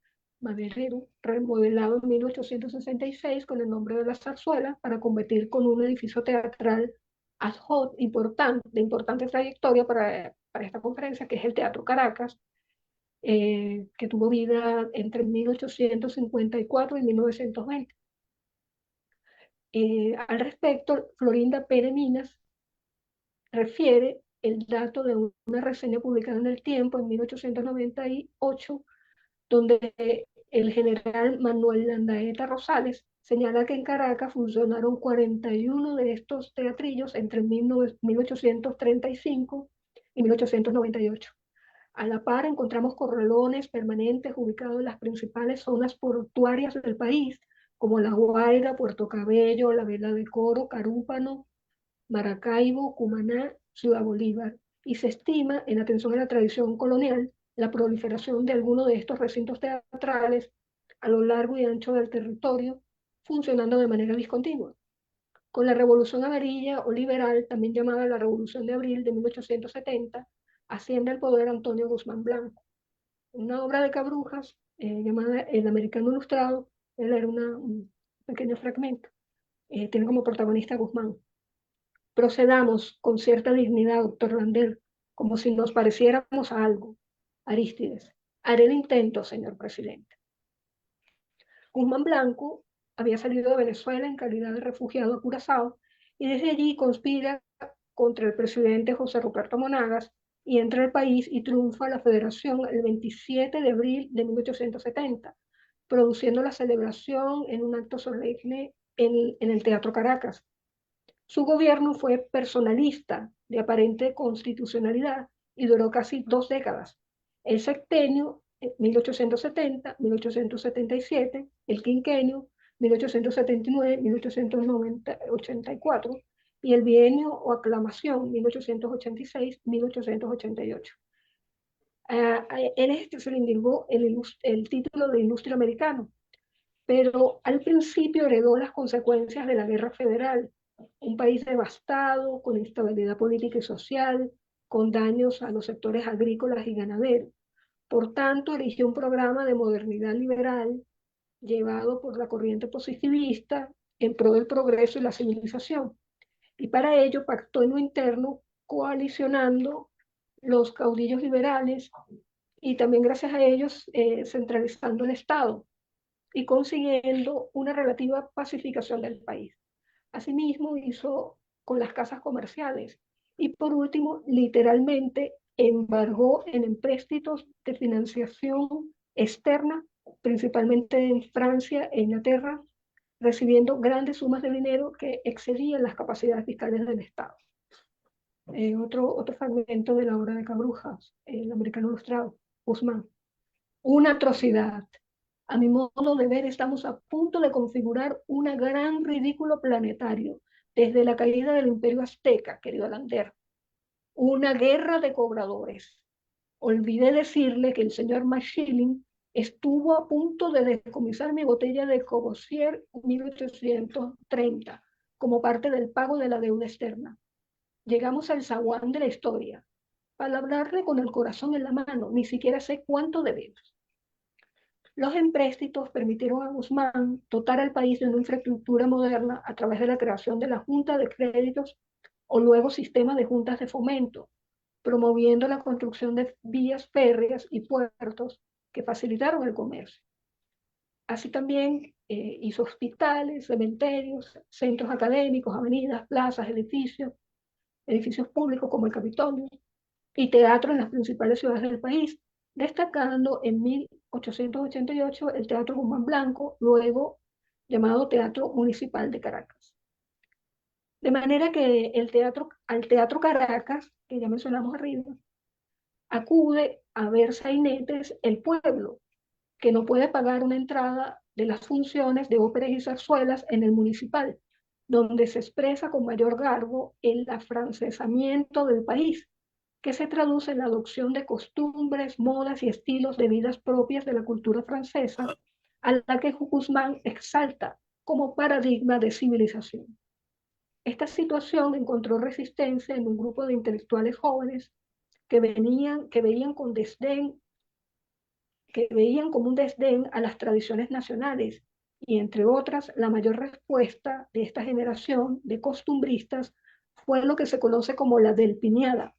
remodelado en 1866 con el nombre de la Zarzuela para competir con un edificio teatral ad hoc de importante trayectoria para esta conferencia, que es el Teatro Caracas, que tuvo vida entre 1854 y 1920. Al respecto, Florinda Pérez Minas refiere el dato de una reseña publicada en El Tiempo en 1898, donde el general Manuel Landaeta Rosales señala que en Caracas funcionaron 41 de estos teatrillos entre 1835 y 1898. A la par encontramos corralones permanentes ubicados en las principales zonas portuarias del país, como La Guaira, Puerto Cabello, La Vela de Coro, Carúpano, Maracaibo, Cumaná, Ciudad Bolívar, y se estima, en atención a la tradición colonial, la proliferación de algunos de estos recintos teatrales a lo largo y ancho del territorio, funcionando de manera discontinua. Con la Revolución Amarilla o Liberal, también llamada la Revolución de Abril de 1870, asciende al poder Antonio Guzmán Blanco. Una obra de Cabrujas llamada El Americano Ilustrado, voy a leer un pequeño fragmento, tiene como protagonista a Guzmán. Procedamos con cierta dignidad, doctor Landel, como si nos pareciéramos a algo. Arístides, haré el intento, señor presidente. Guzmán Blanco había salido de Venezuela en calidad de refugiado a Curazao y desde allí conspira contra el presidente José Ruperto Monagas y entra al país y triunfa la Federación el 27 de abril de 1870, produciendo la celebración en un acto solemne en el Teatro Caracas. Su gobierno fue personalista, de aparente constitucionalidad, y duró casi 2 décadas. El sexenio, 1870-1877, el quinquenio, 1879-1884, y el bienio o aclamación, 1886-1888. En este se le indicó el título de ilustre americano, pero al principio heredó las consecuencias de la Guerra Federal, un país devastado, con instabilidad política y social, con daños a los sectores agrícolas y ganaderos. Por tanto, erigió un programa de modernidad liberal llevado por la corriente positivista en pro del progreso y la civilización. Y para ello pactó en lo interno, coalicionando los caudillos liberales y también gracias a ellos centralizando el Estado y consiguiendo una relativa pacificación del país. Asimismo, hizo con las casas comerciales. Y por último, literalmente embargó en empréstitos de financiación externa, principalmente en Francia e Inglaterra, recibiendo grandes sumas de dinero que excedían las capacidades fiscales del Estado. Otro fragmento de la obra de Cabrujas, El Americano Ilustrado, Guzmán. Una atrocidad. A mi modo de ver, estamos a punto de configurar un gran ridículo planetario desde la caída del Imperio Azteca, querido Lander. Una guerra de cobradores. Olvidé decirle que el señor Machilin estuvo a punto de decomisar mi botella de Courvoisier 1830 como parte del pago de la deuda externa. Llegamos al zaguán de la historia. Para hablarle con el corazón en la mano, ni siquiera sé cuánto debemos. Los empréstitos permitieron a Guzmán dotar al país de una infraestructura moderna a través de la creación de la Junta de Créditos o luego sistema de juntas de fomento, promoviendo la construcción de vías férreas y puertos que facilitaron el comercio. Así también hizo hospitales, cementerios, centros académicos, avenidas, plazas, edificios públicos como el Capitolio y teatro en las principales ciudades del país, destacando en 1888 el Teatro Guzmán Blanco, luego llamado Teatro Municipal de Caracas. De manera que al Teatro Caracas, que ya mencionamos arriba, acude a ver sainetes el pueblo, que no puede pagar una entrada de las funciones de óperas y zarzuelas en el municipal, donde se expresa con mayor garbo el afrancesamiento del país, que se traduce en la adopción de costumbres, modas y estilos de vidas propias de la cultura francesa, a la que Guzmán exalta como paradigma de civilización. Esta situación encontró resistencia en un grupo de intelectuales jóvenes que veían como un desdén a las tradiciones nacionales y, entre otras, la mayor respuesta de esta generación de costumbristas fue lo que se conoce como la delpiniada,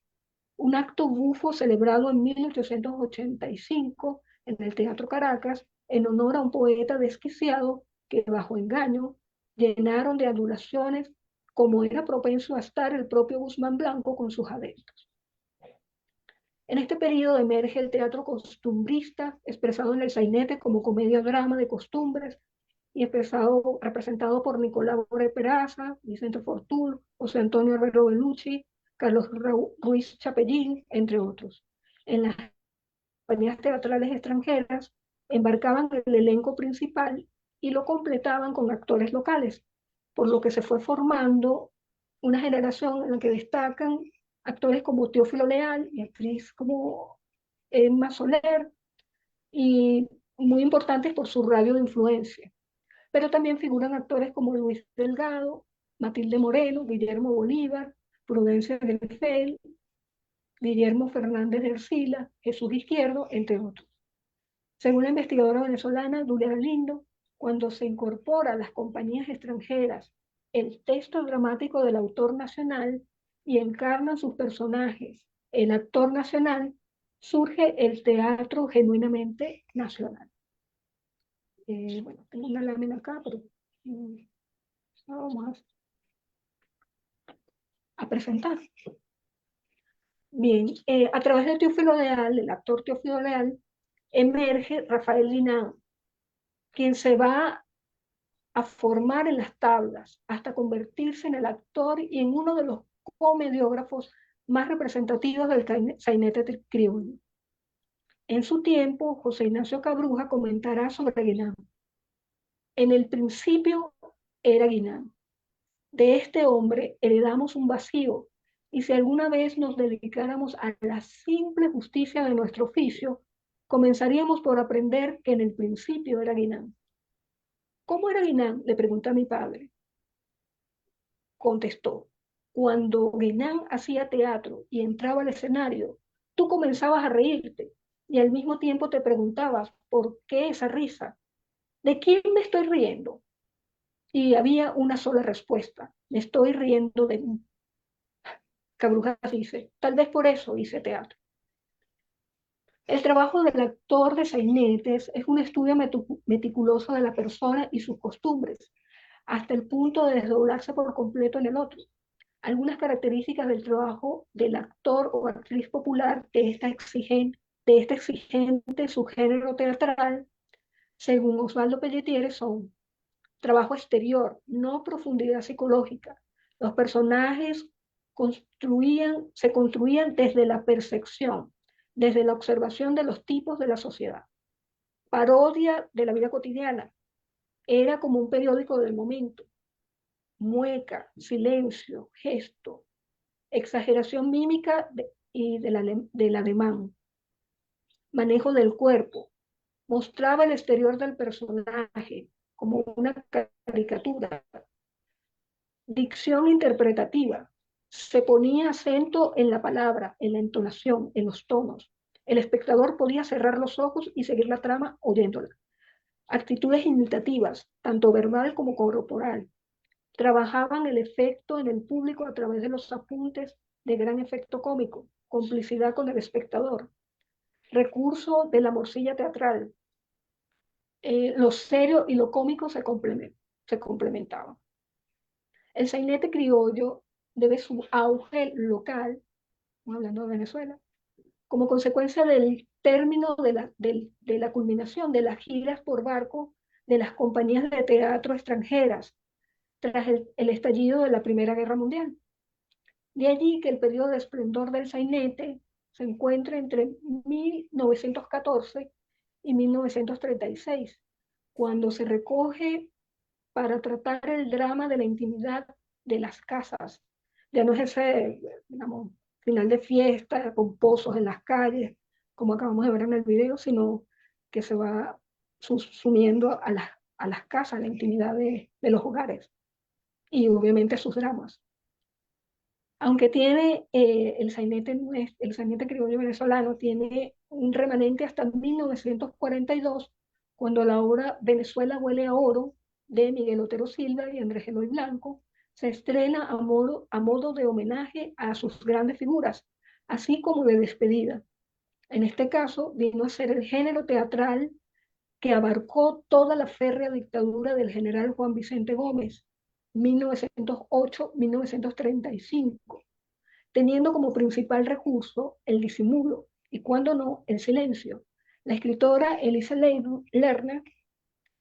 un acto bufo celebrado en 1885 en el Teatro Caracas en honor a un poeta desquiciado que, bajo engaño, llenaron de adulaciones como era propenso a estar el propio Guzmán Blanco con sus adeptos. En este periodo emerge el teatro costumbrista, expresado en el sainete como comedia-drama de costumbres y representado por Nicolás Boré Peraza, Vicente Fortul, José Antonio Herrero Bellucci, Carlos Ruiz Chapellín, entre otros. En las compañías teatrales extranjeras embarcaban el elenco principal y lo completaban con actores locales, por lo que se fue formando una generación en la que destacan actores como Teófilo Leal y actriz como Emma Soler, y muy importantes por su radio de influencia. Pero también figuran actores como Luis Delgado, Matilde Moreno, Guillermo Bolívar, Prudencia Grefel, Guillermo Fernández de Ercila, Jesús Izquierdo, entre otros. Según la investigadora venezolana Dulia Galindo, cuando se incorpora a las compañías extranjeras el texto dramático del autor nacional y encarnan sus personajes el actor nacional, surge el teatro genuinamente nacional. Bueno, tengo una lámina acá, pero vamos a presentar. Bien, a través de Teófilo Leal, el actor Teófilo Leal, emerge Rafael Guinán, quien se va a formar en las tablas hasta convertirse en el actor y en uno de los comediógrafos más representativos del sainete criollo. En su tiempo, José Ignacio Cabruja comentará sobre Guinán. En el principio era Guinán. De este hombre heredamos un vacío, y si alguna vez nos dedicáramos a la simple justicia de nuestro oficio, comenzaríamos por aprender que en el principio era Guinán. ¿Cómo era Guinán?, le pregunté a mi padre. Contestó: cuando Guinán hacía teatro y entraba al escenario, tú comenzabas a reírte y al mismo tiempo te preguntabas por qué esa risa, ¿de quién me estoy riendo? Y había una sola respuesta: me estoy riendo de mí. Cabrujas dice: tal vez por eso hice teatro. El trabajo del actor de sainetes es un estudio meticuloso de la persona y sus costumbres, hasta el punto de desdoblarse por completo en el otro. Algunas características del trabajo del actor o actriz popular de este exigente subgénero teatral, según Osvaldo Pelletier, son: trabajo exterior, no profundidad psicológica. Los personajes se construían desde la percepción, desde la observación de los tipos de la sociedad. Parodia de la vida cotidiana, era como un periódico del momento. Mueca, silencio, gesto, exageración mímica y del ademán. Manejo del cuerpo, mostraba el exterior del personaje como una caricatura. Dicción interpretativa, se ponía acento en la palabra, en la entonación, en los tonos. El espectador podía cerrar los ojos y seguir la trama oyéndola. Actitudes imitativas, tanto verbal como corporal. Trabajaban el efecto en el público a través de los apuntes de gran efecto cómico, complicidad con el espectador. Recurso de la morcilla teatral. Lo serio y lo cómico se complementaban. El sainete criollo debe su auge local, hablando de Venezuela, como consecuencia del término de la culminación de las giras por barco de las compañías de teatro extranjeras tras el estallido de la Primera Guerra Mundial. De allí que el periodo de esplendor del sainete se encuentra entre 1914 y 1936, cuando se recoge para tratar el drama de la intimidad de las casas. Ya no es ese, digamos, final de fiesta con pozos en las calles, como acabamos de ver en el video, sino que se va sumiendo a las casas, a la intimidad de los hogares y obviamente sus dramas. Aunque tiene el sainete criollo venezolano tiene un remanente hasta 1942, cuando la obra Venezuela huele a oro de Miguel Otero Silva y Andrés Eloy Blanco se estrena a modo de homenaje a sus grandes figuras, así como de despedida. En este caso, vino a ser el género teatral que abarcó toda la férrea dictadura del general Juan Vicente Gómez, 1908-1935, teniendo como principal recurso el disimulo y, cuando no, el silencio. La escritora Elisa Lerner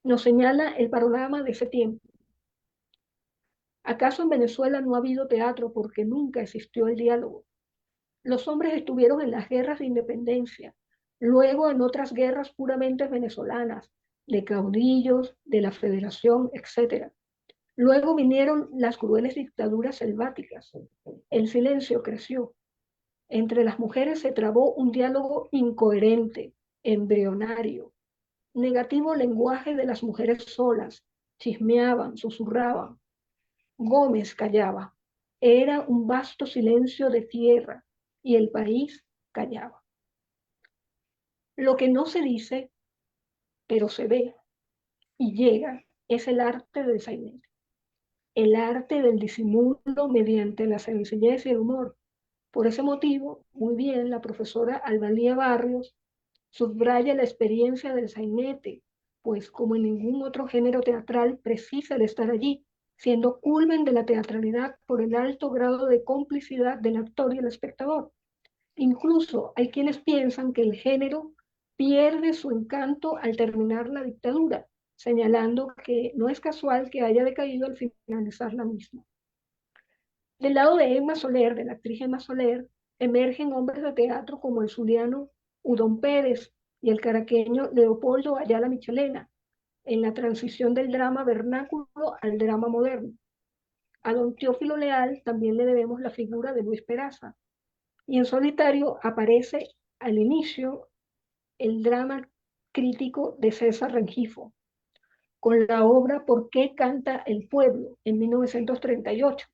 nos señala el panorama de ese tiempo. ¿Acaso en Venezuela no ha habido teatro porque nunca existió el diálogo? Los hombres estuvieron en las guerras de independencia, luego en otras guerras puramente venezolanas, de caudillos, de la Federación, etc. Luego vinieron las crueles dictaduras selváticas. El silencio creció. Entre las mujeres se trabó un diálogo incoherente, embrionario, negativo lenguaje de las mujeres solas, chismeaban, susurraban. Gómez callaba. Era un vasto silencio de tierra y el país callaba. Lo que no se dice, pero se ve y llega, es el arte del sainete, el arte del disimulo mediante la sencillez y el humor. Por ese motivo, muy bien, la profesora Albalía Barrios subraya la experiencia del sainete, pues como en ningún otro género teatral precisa de estar allí, siendo culmen de la teatralidad por el alto grado de complicidad del actor y el espectador. Incluso hay quienes piensan que el género pierde su encanto al terminar la dictadura, señalando que no es casual que haya decaído al finalizar la misma. Del lado de Emma Soler, de la actriz Emma Soler, emergen hombres de teatro como el zuliano Udón Pérez y el caraqueño Leopoldo Ayala Michelena, en la transición del drama vernáculo al drama moderno. A don Teófilo Leal también le debemos la figura de Luis Peraza, y en solitario aparece al inicio el drama crítico de César Rengifo, con la obra ¿Por qué canta el pueblo?, en 1938,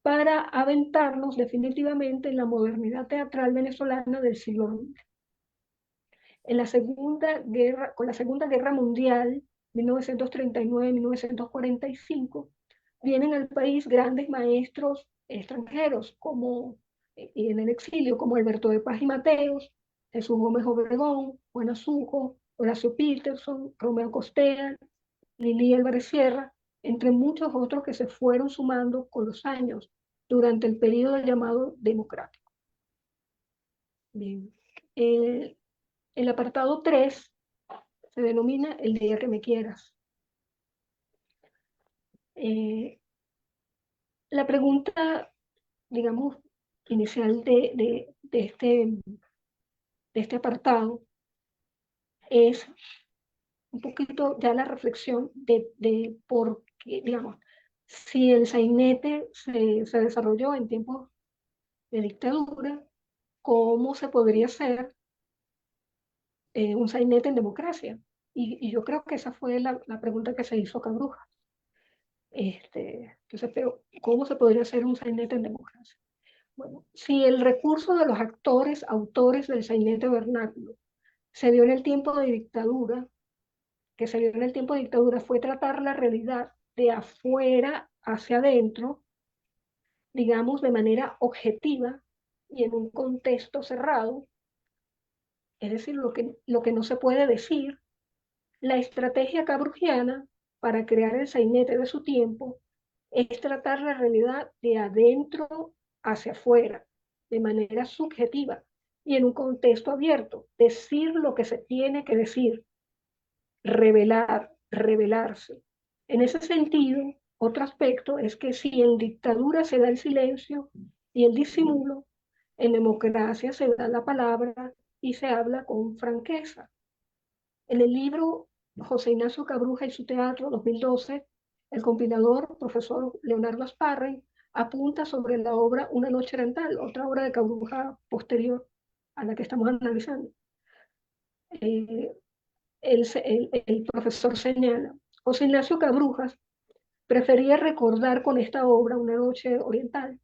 para aventarnos definitivamente en la modernidad teatral venezolana del siglo XX. Con la Segunda Guerra Mundial, 1939-1945, vienen al país grandes maestros extranjeros, y en el exilio, como Alberto de Paz y Mateos, Jesús Gómez Obregón, Juan Azujo, Horacio Peterson, Romeo Costea, Lili Álvarez Sierra, entre muchos otros que se fueron sumando con los años durante el periodo llamado democrático. Bien. El apartado 3 se denomina El día que me quieras. La pregunta, digamos, inicial de este apartado es un poquito ya la reflexión de por qué, digamos, si el sainete se desarrolló en tiempos de dictadura, ¿cómo se podría hacer un sainete en democracia? Y yo creo que esa fue la pregunta que se hizo Cabruja. Entonces, pero ¿cómo se podría hacer un sainete en democracia? Bueno, si el recurso de los actores, autores del sainete vernáculo, se dio en el tiempo de dictadura, fue tratar la realidad de afuera hacia adentro, digamos, de manera objetiva y en un contexto cerrado, es decir, lo que no se puede decir. La estrategia cabrujiana para crear el sainete de su tiempo es tratar la realidad de adentro hacia afuera, de manera subjetiva y en un contexto abierto, decir lo que se tiene que decir, revelarse. En ese sentido, otro aspecto es que si en dictadura se da el silencio y el disimulo, en democracia se da la palabra y se habla con franqueza. En el libro José Ignacio Cabruja y su teatro, 2012, El compilador, profesor Leonardo Asparri, apunta sobre la obra Una noche oriental, otra obra de Cabruja posterior a la que estamos analizando. Eh, el profesor señala, José Ignacio Cabrujas prefería recordar con esta obra, Una noche oriental,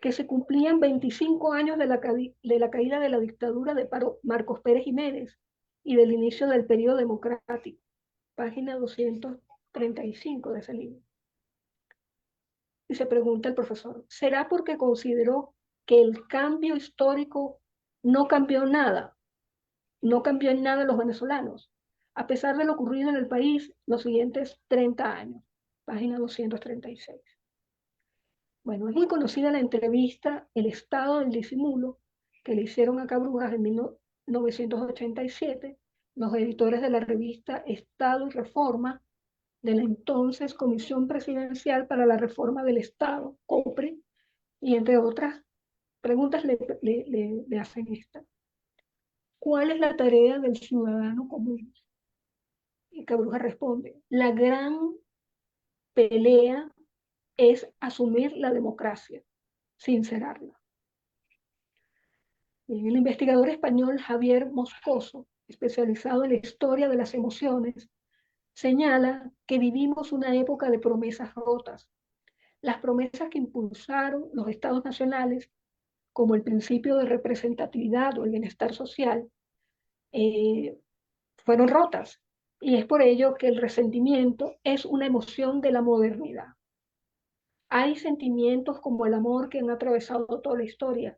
que se cumplían 25 años de la caída de la dictadura de Marcos Pérez Jiménez y del inicio del periodo democrático, página 235 de ese libro. Y se pregunta el profesor, ¿será porque consideró que el cambio histórico no cambió nada? No cambió en nada los venezolanos, a pesar de lo ocurrido en el país los siguientes 30 años, página 236. Bueno, es muy conocida la entrevista El estado del disimulo que le hicieron a Cabrujas en 1987 los editores de la revista Estado y Reforma de la entonces Comisión Presidencial para la Reforma del Estado, COPRE, y entre otras preguntas le hacen esta. ¿Cuál es la tarea del ciudadano común? Y Cabrujas responde, la gran pelea es asumir la democracia, sincerarla. El investigador español Javier Moscoso, especializado en la historia de las emociones, señala que vivimos una época de promesas rotas. Las promesas que impulsaron los estados nacionales, como el principio de representatividad o el bienestar social, fueron rotas. Y es por ello que el resentimiento es una emoción de la modernidad. Hay sentimientos como el amor que han atravesado toda la historia,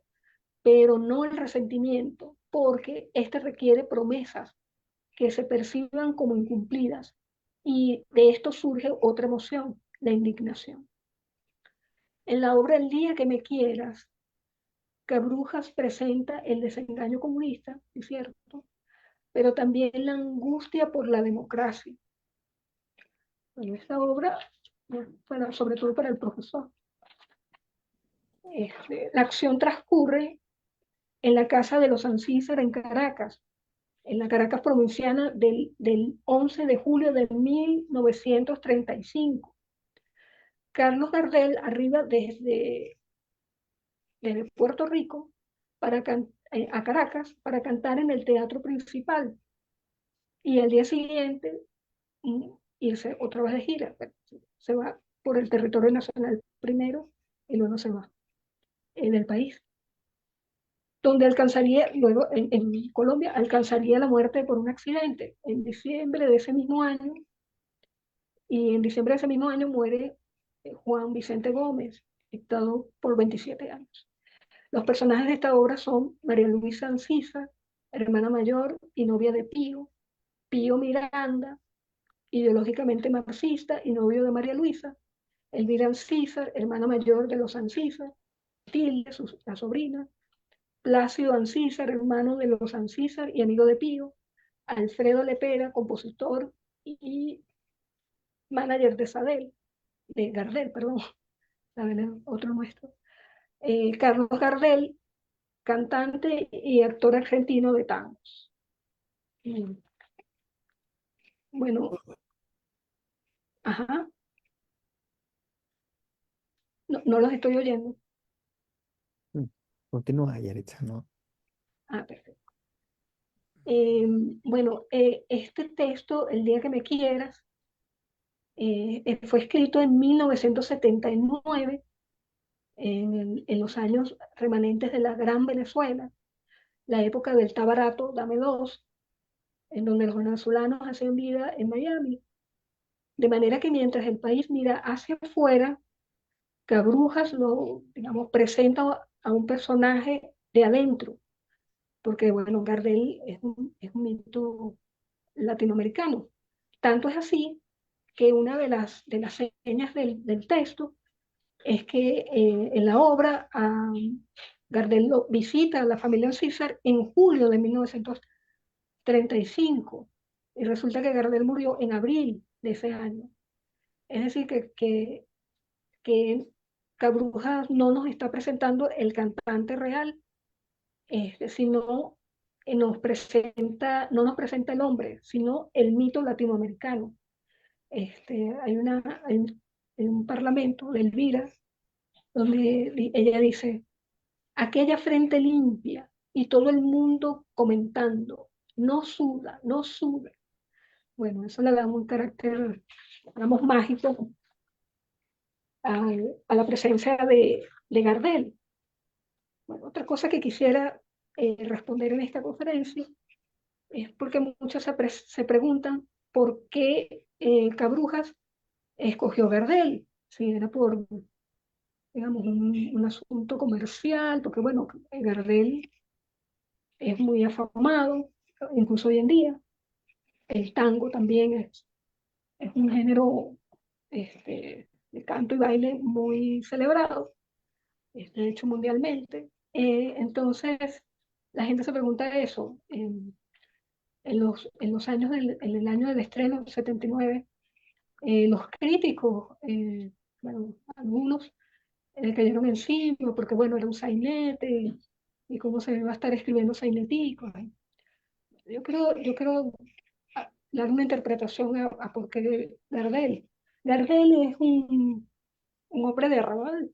pero no el resentimiento, porque este requiere promesas que se perciban como incumplidas. Y de esto surge otra emoción, la indignación. En la obra El día que me quieras, Cabrujas presenta el desengaño comunista, es cierto, pero también la angustia por la democracia. Bueno, esta obra, bueno, sobre todo para el profesor. La acción transcurre en la casa de los Ancísar en Caracas, en la Caracas provinciana del 11 de julio de 1935. Carlos Gardel arriba desde Puerto Rico a Caracas para cantar en el teatro principal. Y al día siguiente irse otra vez de gira. Se va por el territorio nacional primero y luego se va del país. Donde alcanzaría, luego en Colombia, alcanzaría la muerte por un accidente en diciembre de ese mismo año. Y en diciembre de ese mismo año muere Juan Vicente Gómez, dictado por 27 años. Los personajes de esta obra son María Luisa Ancísar, hermana mayor y novia de Pío, Pío Miranda, ideológicamente marxista y novio de María Luisa, Elvira Ancísar, hermana mayor de los Ancísar, Tilde, la sobrina, Plácido Ancísar, hermano de los Ancísar y amigo de Pío, Alfredo Lepera, compositor y manager de Gardel, perdón, otro nuestro. Carlos Gardel, cantante y actor argentino de tangos. Bueno, ajá, no los estoy oyendo. Continúa, Yaritza, ¿no? Ah, perfecto. Bueno, este texto, El día que me quieras, fue escrito en 1979, en los años remanentes de la Gran Venezuela, la época del está barato, dame dos, en donde los venezolanos hacen vida en Miami. De manera que mientras el país mira hacia afuera, Cabrujas digamos, presenta a un personaje de adentro, porque, bueno, Gardel es un mito latinoamericano. Tanto es así que una de las señas del texto es que en la obra Gardel visita a la familia César en julio de 1935 y resulta que Gardel murió en abril de ese año. Es decir, que Cabrujas no nos está presentando el cantante real, sino no nos presenta el hombre, sino el mito latinoamericano. hay un parlamento de Elvira, donde ella dice, aquella frente limpia y todo el mundo comentando, no suda, no suda. Bueno, eso le da un carácter, digamos, mágico a la presencia de Gardel. Bueno, otra cosa que quisiera responder en esta conferencia es porque muchos se preguntan por qué Cabrujas escogió Gardel, si era por, digamos, un asunto comercial, porque bueno, Gardel es muy afamado, incluso hoy en día. El tango también es un género de canto y baile muy celebrado, de hecho mundialmente. Entonces, la gente se pregunta eso. En los años en el año del estreno, el 79, los críticos, bueno, algunos cayeron encima porque, bueno, era un sainete y cómo se iba a estar escribiendo saineticos. Yo creo dar una interpretación a por qué Gardel. Gardel es un hombre de arrabal,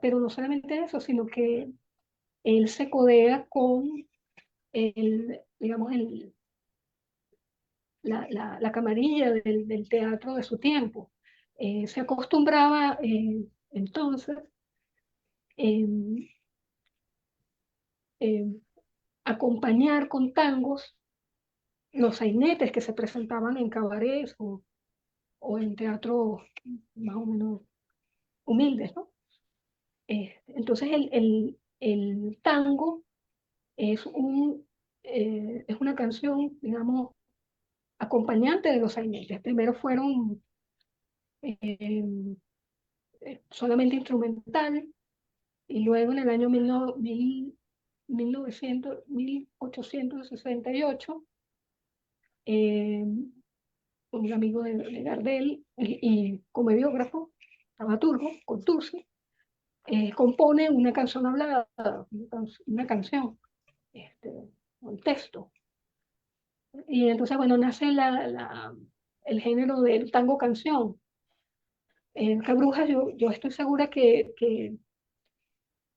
pero no solamente eso, sino que él se codea con digamos, la camarilla del teatro de su tiempo. Se acostumbraba entonces em, em, acompañar con tangos los sainetes que se presentaban en cabarets o en teatros más o menos humildes, ¿no? Entonces el tango es es una canción, digamos, acompañante de los sainetes. Primero fueron eh, solamente instrumental y luego en el año 1868 eh, un amigo de Gardel y comediógrafo, dramaturgo, Contursi, compone una canción hablada, una canción, este, un texto. Y entonces, bueno, nace el género del tango canción. En Cabrujas yo estoy segura que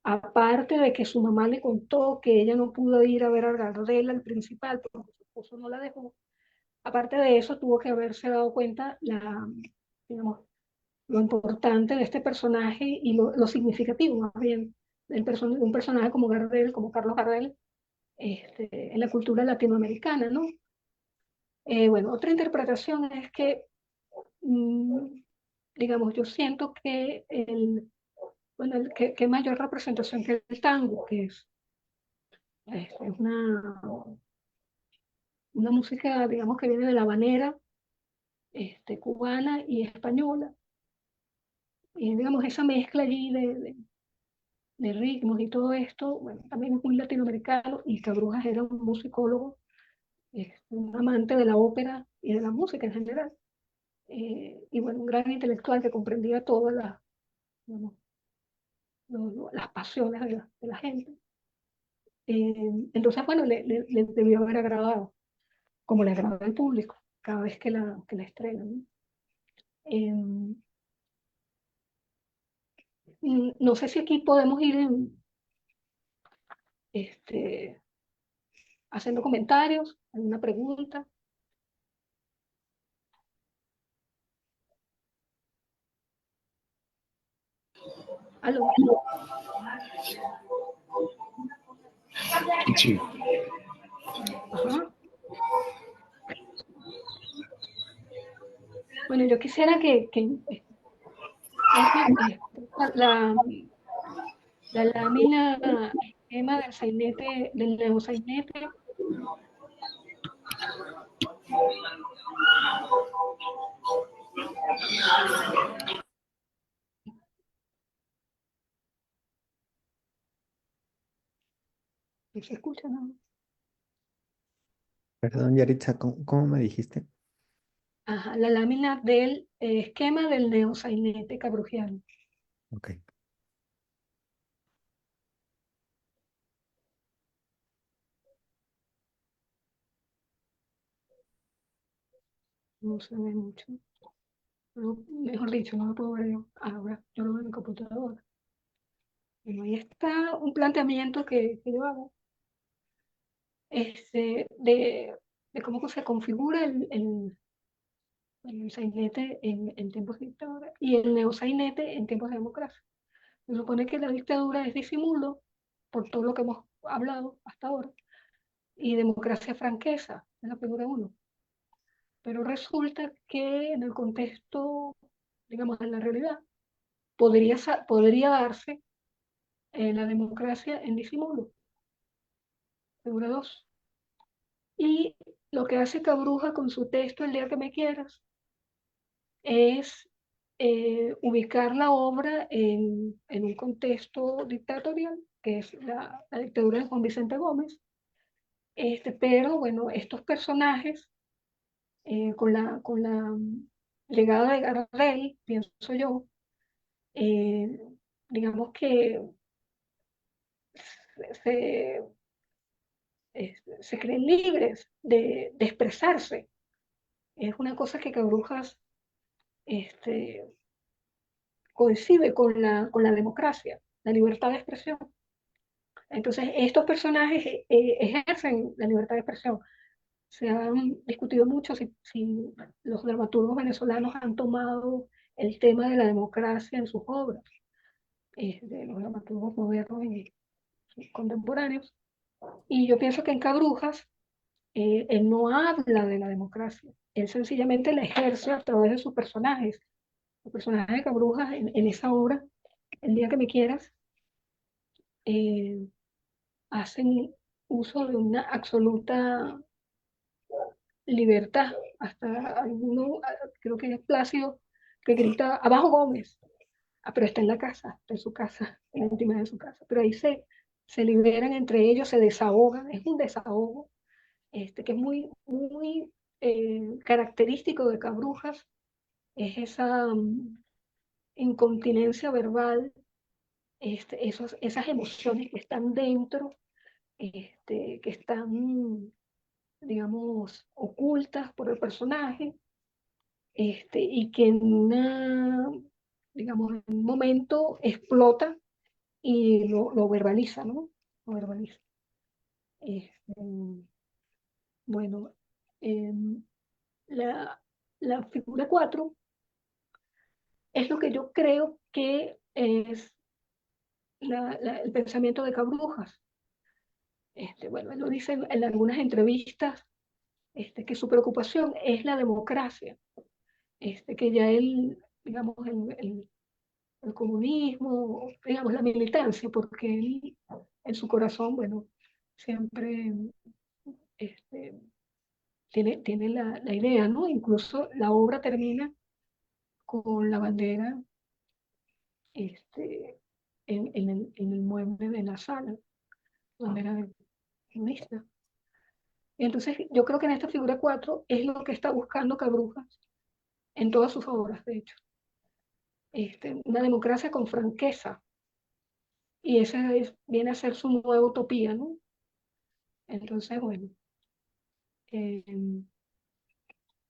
aparte de que su mamá le contó que ella no pudo ir a ver a Gardel al principal porque su esposo no la dejó, aparte de eso tuvo que haberse dado cuenta digamos, lo importante de este personaje y lo significativo más bien de un personaje como Gardel, como Carlos Gardel, en la cultura latinoamericana, ¿no? Bueno, otra interpretación es que, mm, digamos, yo siento que bueno, que mayor representación que el tango, que es una música, digamos, que viene de la habanera, cubana y española, y digamos, esa mezcla allí de ritmos y todo esto, bueno, también es muy latinoamericano, y Cabrujas era un musicólogo, un amante de la ópera y de la música en general, y bueno, un gran intelectual que comprendía todas digamos, las pasiones de la gente. Entonces, bueno, le debió haber agradado, como le agrada al público, cada vez que la estrenan, ¿no? No sé si aquí podemos ir este, haciendo comentarios, alguna pregunta. ¿Aló? Sí. Ajá. Bueno, yo quisiera la, la lámina esquema del sainete, del neosainete. ¿No se escucha? No. Perdón, Yaritza, ¿cómo me dijiste? Ajá, la lámina del esquema del neosainete cabrujiano. Ok. no se ve mucho. Mejor dicho, no lo puedo ver yo ahora, yo lo veo en mi computadora. Bueno, ahí está un planteamiento que yo hago de cómo se configura el sainete en tiempos de dictadura y el neosainete en tiempos de democracia. Se supone que la dictadura es disimulo, por todo lo que hemos hablado hasta ahora, y democracia franqueza, es la figura uno. Pero resulta que en el contexto, digamos, en la realidad, podría darse la democracia en disimulo, figura 2. Y lo que hace Cabruja con su texto El día que me quieras es ubicar la obra en un contexto dictatorial, que es la dictadura de Juan Vicente Gómez. Pero bueno, estos personajes, con la llegada de Gardel, pienso yo, eh, digamos que se, se creen libres de expresarse. Es una cosa que Cabrujas este, coincide con la democracia, la libertad de expresión. Entonces, estos personajes ejercen la libertad de expresión. Se han discutido mucho si los dramaturgos venezolanos han tomado el tema de la democracia en sus obras, de los dramaturgos modernos y contemporáneos. Y yo pienso que en Cabrujas él no habla de la democracia, él sencillamente la ejerce a través de sus personajes. Los personajes de Cabrujas en esa obra, El día que me quieras, eh, hacen uso de una absoluta libertad. Hasta alguno, creo que es Plácido, que grita, abajo Gómez. Pero está en la casa, está en su casa, en la intimidad de su casa. Pero ahí se liberan entre ellos, se desahogan, es un desahogo que es muy, muy característico de Cabrujas, es esa incontinencia verbal, esas emociones que están dentro, que están, digamos, ocultas por el personaje, y que digamos, en un momento explota y lo verbaliza, ¿no? Lo verbaliza. Este, bueno, em, la, la figura 4 es lo que yo creo que es el pensamiento de Cabrujas. Bueno, él lo dice en algunas entrevistas, que su preocupación es la democracia, que ya él, digamos, el comunismo, digamos, la militancia, porque él, en su corazón, bueno, siempre este, tiene la idea, ¿no? Incluso la obra termina con la bandera en el mueble de la sala, bandera comunista. Y entonces yo creo que en esta figura 4 es lo que está buscando Cabrujas en todas sus obras, de hecho. Una democracia con franqueza. Y esa viene a ser su nueva utopía, ¿no? Entonces, bueno, eh,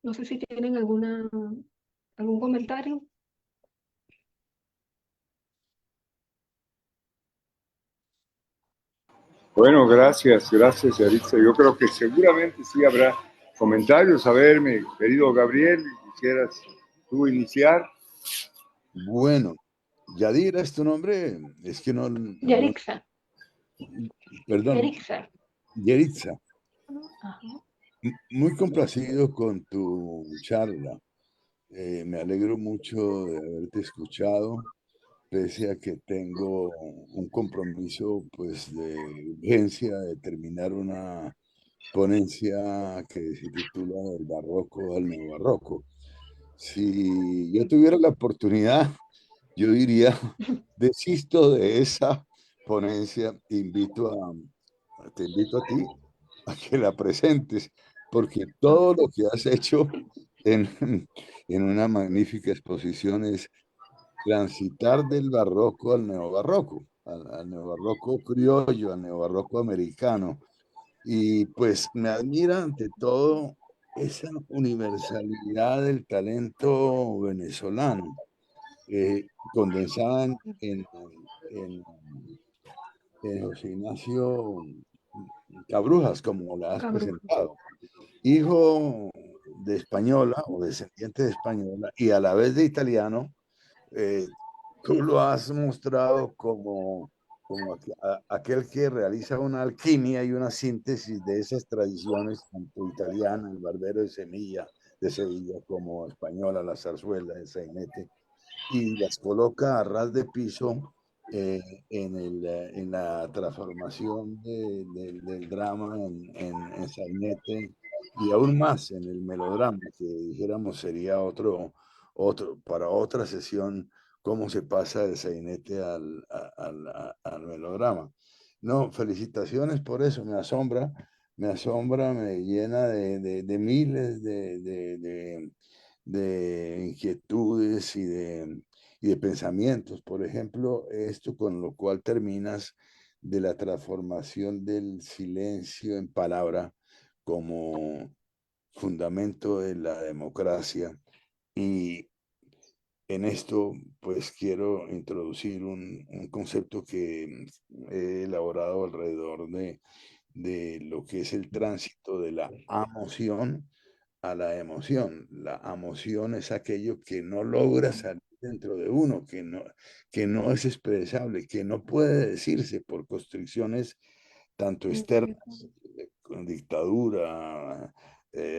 no sé si tienen algún comentario. Bueno, gracias, Yaritza. Yo creo que seguramente sí habrá comentarios. A ver, mi querido Gabriel, ¿quisieras tú iniciar? Bueno, Yadira es tu nombre, es que no, Yarixa. perdón, Yarixa. Yaritza. Ajá. Muy complacido con tu charla. Me alegro mucho de haberte escuchado, pese a que tengo un compromiso pues de urgencia de terminar una ponencia que se titula Del barroco al neobarroco. Si yo tuviera la oportunidad, yo diría, desisto de esa ponencia, te invito a ti a que la presentes, porque todo lo que has hecho en una magnífica exposición es transitar del barroco al neobarroco, al neobarroco criollo, al neobarroco americano. Y pues me admira ante todo esa universalidad del talento venezolano, condensada en, en José Ignacio Cabrujas, como la has Cabrón. presentado, hijo de española o descendiente de española y a la vez de italiano. Tú lo has mostrado como aquel que realiza una alquimia y una síntesis de esas tradiciones, tanto italiana, el barbero de Semilla de Sevilla, como española, la zarzuela, el sainete, y las coloca a ras de piso en la transformación del drama en sainete y aún más en el melodrama, que dijéramos sería para otra sesión, cómo se pasa del sainete al melodrama. No, felicitaciones por eso, me asombra, me llena de miles de inquietudes y de pensamientos. Por ejemplo, esto con lo cual terminas de la transformación del silencio en palabra como fundamento de la democracia. Y en esto, pues quiero introducir un concepto que he elaborado alrededor de lo que es el tránsito de la emoción a la emoción. La emoción es aquello que no logra salir dentro de uno, que no es expresable, que no puede decirse por constricciones tanto externas, con dictadura,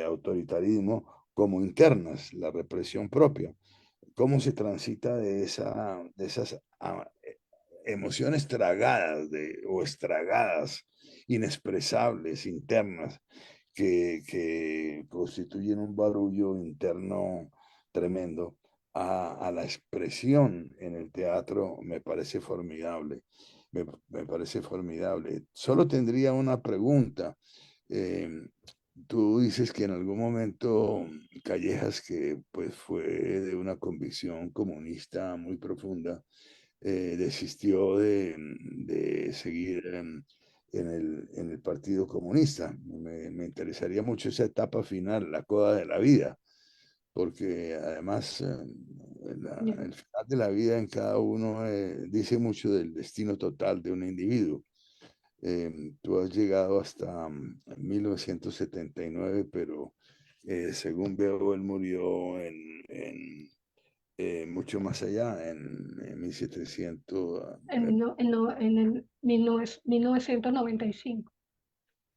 autoritarismo, como internas, la represión propia. ¿Cómo se transita de esas emociones tragadas o estragadas, inexpresables, internas, que constituyen un barullo interno tremendo, a la expresión en el teatro? Me parece formidable, me parece formidable. Solo tendría una pregunta. Eh, Tú dices que en algún momento Callejas, que pues fue de una convicción comunista muy profunda, desistió de seguir en el Partido Comunista. Me interesaría mucho esa etapa final, la coda de la vida, porque además el final de la vida en cada uno dice mucho del destino total de un individuo. Tú has llegado hasta 1979, pero según veo, él murió mucho más allá, en 1700. En el 1995.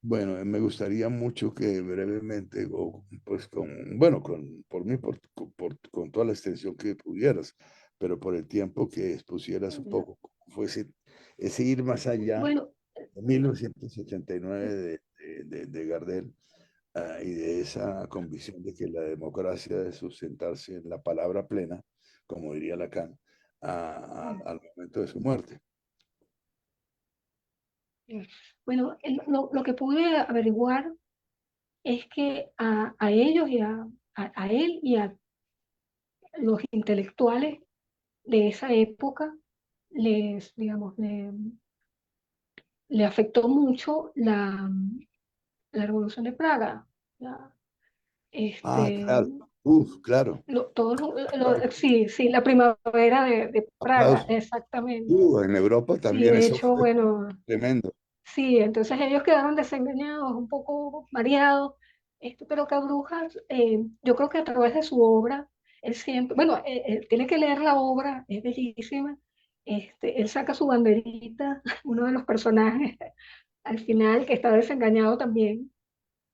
Bueno, me gustaría mucho que brevemente, o pues bueno, por mí, con toda la extensión que pudieras, pero por el tiempo que expusieras un poco, cómo fue ese ir más allá Bueno, de 1979 de Gardel, y de esa convicción de que la democracia debe sustentarse en la palabra plena, como diría Lacan, al momento de su muerte. bueno, lo que pude averiguar es que a ellos y a él y a los intelectuales de esa época digamos, le afectó mucho la Revolución de Praga. la- Ah, este, claro. Uf, claro. sí, sí, la primavera de Praga, Aplausos. exactamente. En Europa Sí, también de eso hecho, fue bueno, tremendo. sí, entonces ellos quedaron desengañados, un poco mareados, pero Cabrujas, yo creo que a través de su obra, él siempre, bueno, él tiene que leer la obra, es bellísima, él saca su banderita, uno de los personajes al final que está desengañado también,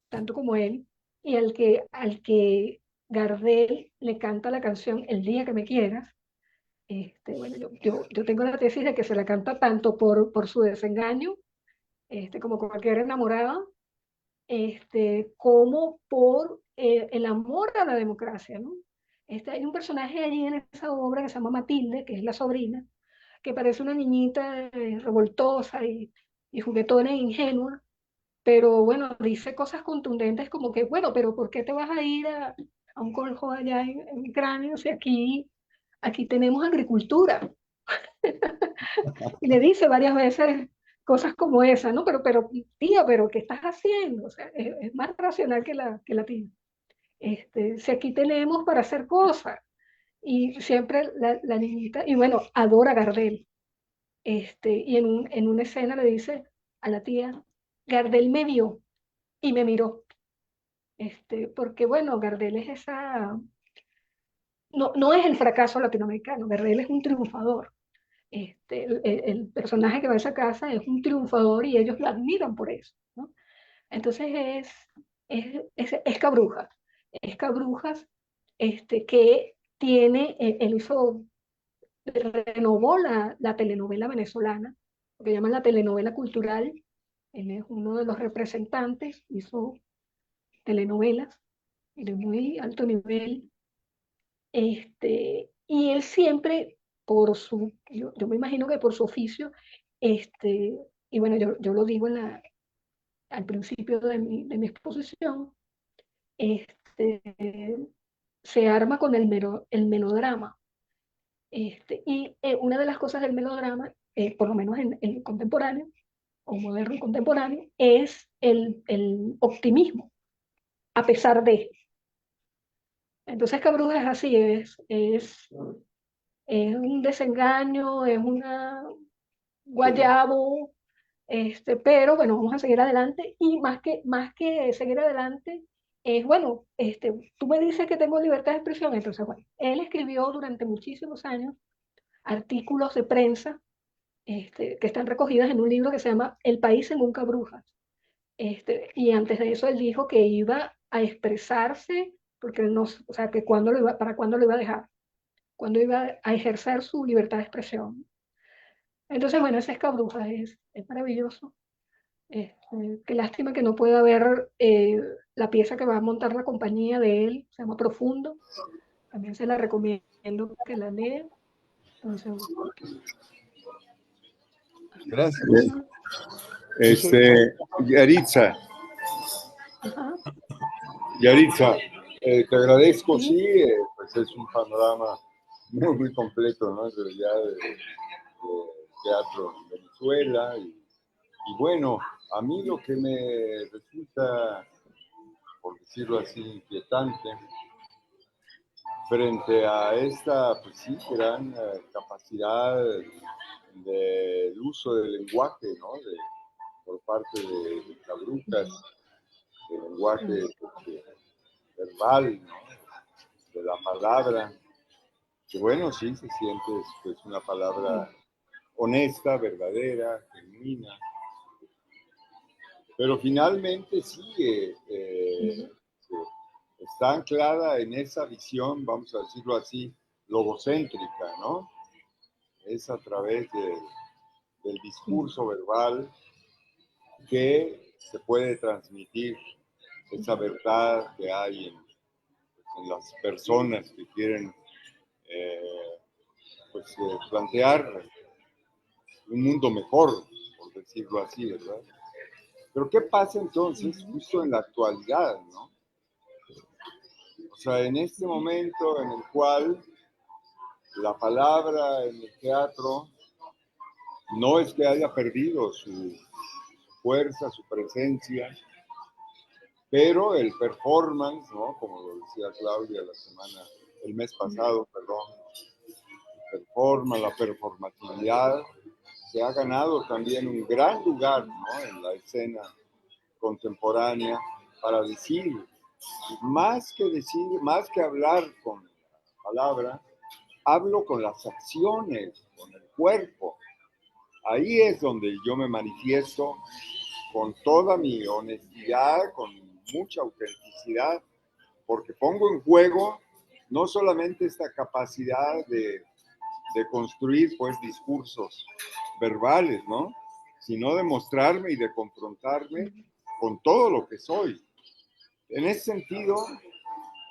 tanto como él, y al que Gardel le canta la canción El día que me quieras. Bueno, yo tengo la tesis de que se la canta tanto por su desengaño, como cualquier enamorado, como por el amor a la democracia, ¿no? Hay un personaje allí en esa obra que se llama Matilde, que es la sobrina, que parece una niñita revoltosa y juguetona e ingenua, pero bueno, dice cosas contundentes como que, bueno, pero ¿por qué te vas a ir a un colegio allá en Ucrania si aquí tenemos agricultura? Y le dice varias veces cosas como esa, ¿no? Tía, pero ¿qué estás haciendo? O sea, es más racional que la tía. Si aquí tenemos para hacer cosas. Y siempre la niñita, y bueno, adora a Gardel. Y en una escena le dice a la tía, Gardel me vio y me miró. Porque bueno, Gardel es esa, no es el fracaso latinoamericano, Gardel es un triunfador. El personaje que va a esa casa es un triunfador y ellos lo admiran por eso, ¿no? Entonces es Cabrujas, es Cabrujas, que tiene, él hizo, renovó la telenovela venezolana, lo que llaman la telenovela cultural. Él es uno de los representantes, hizo telenovelas y de muy alto nivel. Y él siempre, yo me imagino que por su oficio, y bueno, yo lo digo al principio de mi exposición, este, se arma con el melodrama. Una de las cosas del melodrama, por lo menos en el contemporáneo, o moderno contemporáneo, es el optimismo, a pesar de. Entonces Cabruja es así, es un desengaño, es una guayabo, pero bueno, vamos a seguir adelante y más que seguir adelante, es bueno, tú me dices que tengo libertad de expresión, entonces bueno, él escribió durante muchísimos años artículos de prensa, que están recogidos en un libro que se llama El país según Cabrujas. Y antes de eso él dijo que iba a expresarse, porque él no, o sea, que para cuándo lo iba a dejar, cuándo iba a ejercer su libertad de expresión. Entonces, bueno, ese es Cabrujas, es maravilloso. Qué lástima que no pueda ver la pieza que va a montar la compañía de él, se llama Profundo. También se la recomiendo que la lea. Entonces, Gracias. Yaritza, ajá, Yaritza, te agradezco, sí, sí, pues es un panorama muy, muy completo, ¿no? En realidad, de teatro en Venezuela. Y bueno, a mí lo que me resulta, por decirlo así, inquietante, frente a esta, pues sí, gran capacidad del uso del lenguaje, ¿no? Por parte de Cabrujas, del lenguaje verbal, ¿no? De la palabra, que bueno, sí, se siente pues, una palabra honesta, verdadera, genuina, pero finalmente sí está anclada en esa visión, vamos a decirlo así, logocéntrica, ¿no? Es a través del discurso verbal que se puede transmitir esa verdad que hay en las personas que quieren plantear un mundo mejor, por decirlo así, ¿verdad? Pero ¿qué pasa entonces justo en la actualidad, ¿no? O sea, en este momento en el cual la palabra en el teatro no es que haya perdido su fuerza, su presencia, pero el performance, ¿no? Como lo decía Claudia el mes pasado, perdón, la performatividad, se ha ganado también un gran lugar, ¿no? En la escena contemporánea para decir, más que hablar con la palabra, hablo con las acciones, con el cuerpo. Ahí es donde yo me manifiesto con toda mi honestidad, con mucha autenticidad, porque pongo en juego no solamente esta capacidad de construir pues discursos verbales, ¿no? Sino de mostrarme y de confrontarme con todo lo que soy. En ese sentido,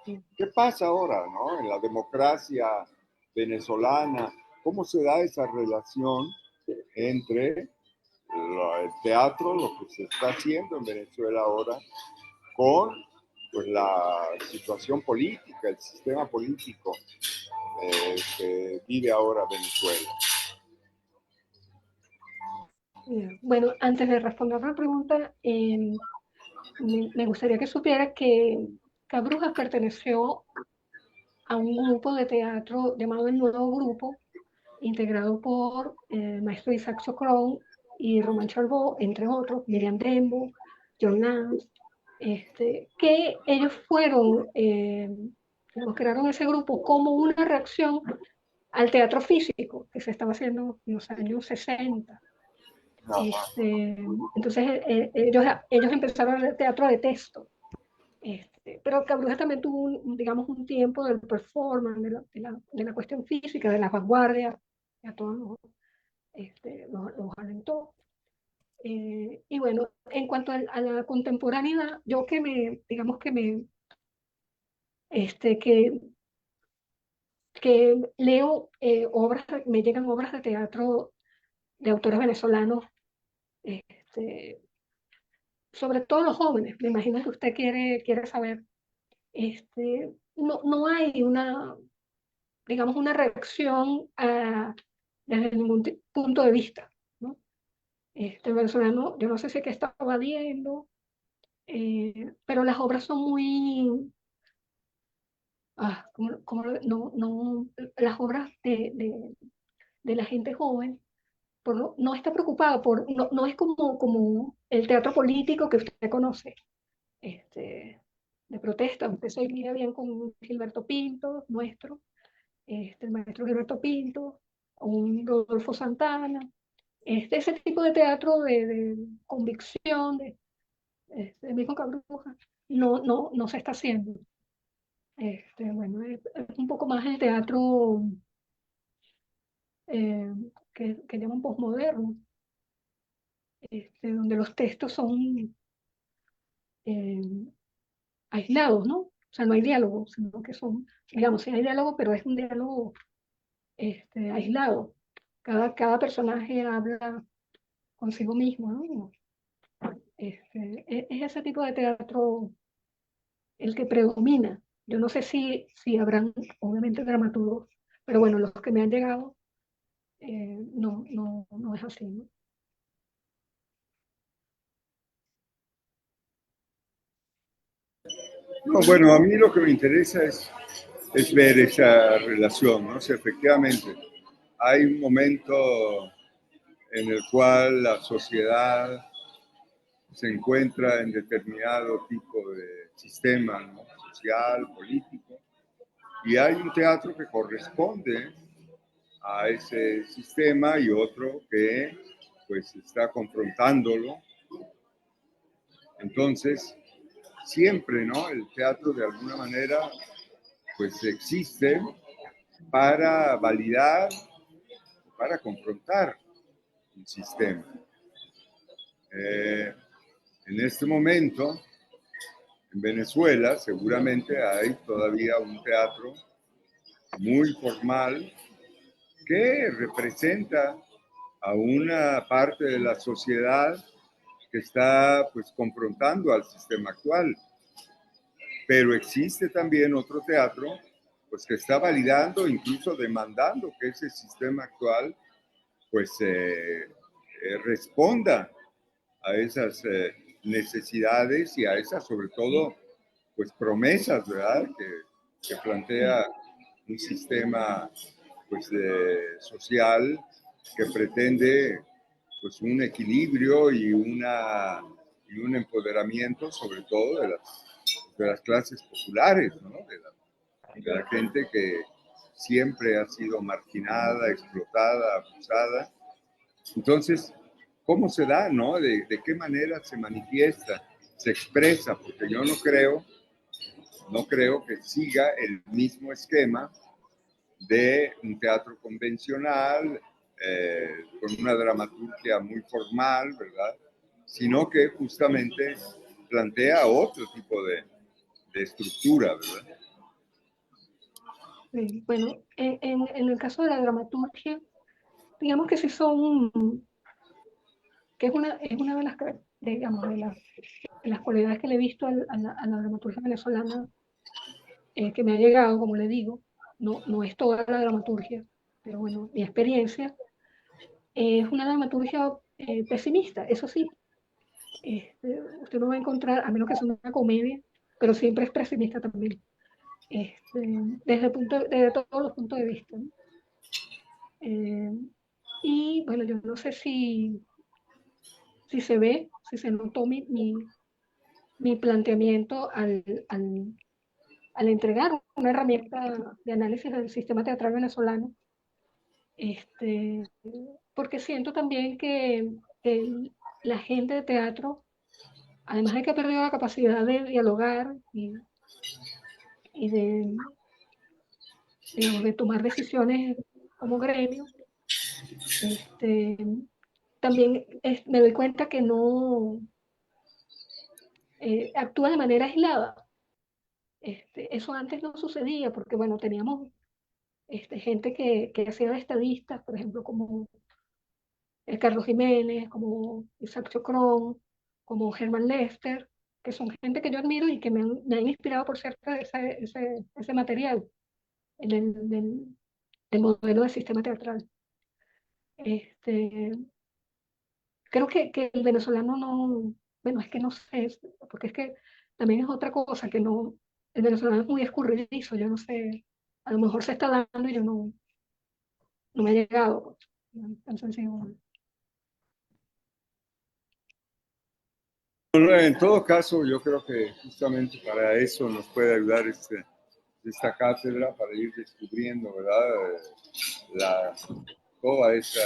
¿qué pasa ahora, no? En la democracia venezolana, ¿cómo se da esa relación entre el teatro, lo que se está haciendo en Venezuela ahora, con pues, la situación política, el sistema político que vive ahora Venezuela? Bueno, antes de responder la pregunta, me gustaría que supiera que Cabrujas perteneció a un grupo de teatro llamado El Nuevo Grupo, integrado por el maestro Isaac Socron y Román Charbot, entre otros, Miriam Dembo, John Nance, que ellos fueron, crearon ese grupo como una reacción al teatro físico que se estaba haciendo en los años 60. Entonces ellos empezaron el teatro de texto. Pero Cabrujas también tuvo, digamos, un tiempo del performance, de la cuestión física, de las vanguardias, a todos los alentó. Y bueno, en cuanto a la contemporaneidad, yo digamos que leo obras, me llegan obras de teatro de autores venezolanos, sobre todo los jóvenes. Me imagino que usted quiere saber. No hay digamos, una reacción desde ningún punto de vista, ¿no? Venezolano, yo no sé si es que está valiendo, pero las obras son muy, las obras de la gente joven, no está preocupada no es como el teatro político que usted conoce, de protesta. Usted se iría bien con Gilberto Pinto, el maestro Gilberto Pinto, o un Rodolfo Santana, ese tipo de teatro de convicción, de mismo Cabruja, no se está haciendo. Bueno, es un poco más el teatro que llaman posmoderno, donde los textos son eh, aislados, ¿no? O sea, no hay diálogo, sino que son, digamos, sí hay diálogo, pero es un diálogo aislado. Cada personaje habla consigo mismo, ¿no? Es ese tipo de teatro el que predomina. Yo no sé si habrán, obviamente, dramaturgos, pero bueno, los que me han llegado, no es así, ¿no? No, bueno, a mí lo que me interesa es ver esa relación, ¿no? Si efectivamente hay un momento en el cual la sociedad se encuentra en determinado tipo de sistema, ¿no? Social, político, y hay un teatro que corresponde a ese sistema y otro que pues está confrontándolo. Entonces, siempre, ¿no? El teatro de alguna manera pues existe para validar, para confrontar un sistema. En este momento, en Venezuela, seguramente hay todavía un teatro muy formal que representa a una parte de la sociedad que está pues confrontando al sistema actual. Pero existe también otro teatro pues que está validando, incluso demandando que ese sistema actual pues responda a esas necesidades y a esas sobre todo pues promesas, ¿verdad? Que plantea un sistema pues social que pretende pues un equilibrio y un empoderamiento sobre todo de las clases populares, ¿no? De la gente que siempre ha sido marginada, explotada, abusada. Entonces, ¿cómo se da, no? ¿De qué manera se manifiesta, se expresa? Porque yo no creo que siga el mismo esquema de un teatro convencional, con una dramaturgia muy formal, ¿verdad? Sino que justamente plantea otro tipo de estructura, ¿verdad? Sí, bueno, en el caso de la dramaturgia, digamos que sí que es una de las, digamos, de las cualidades que le he visto a la dramaturgia venezolana, que me ha llegado, como le digo. No es toda la dramaturgia, pero bueno, mi experiencia es una dramaturgia pesimista, eso sí. Usted no va a encontrar, a menos que sea una comedia, pero siempre es pesimista también, desde todos los puntos de vista, ¿no? Y bueno, yo no sé si se ve, si se notó mi planteamiento al entregar una herramienta de análisis del sistema teatral venezolano, porque siento también que la gente de teatro, además de que ha perdido la capacidad de dialogar y digamos, de tomar decisiones como gremio, también me doy cuenta que no actúa de manera aislada. Eso antes no sucedía porque, bueno, teníamos gente que hacía de estadistas, por ejemplo, como Carlos Jiménez, como Isaac Chocrón, como Germán Lester, que son gente que yo admiro y que me han inspirado, por cierto, ese material del modelo de sistema teatral. Este, Creo que el venezolano no, bueno, es que no sé, porque es que también es otra cosa, que no, el venezolano es muy escurridizo, yo no sé, a lo mejor se está dando y yo no me ha llegado, pues, no es tan sencillo. Bueno, en todo caso, yo creo que justamente para eso nos puede ayudar esta cátedra, para ir descubriendo, ¿verdad? Toda esa,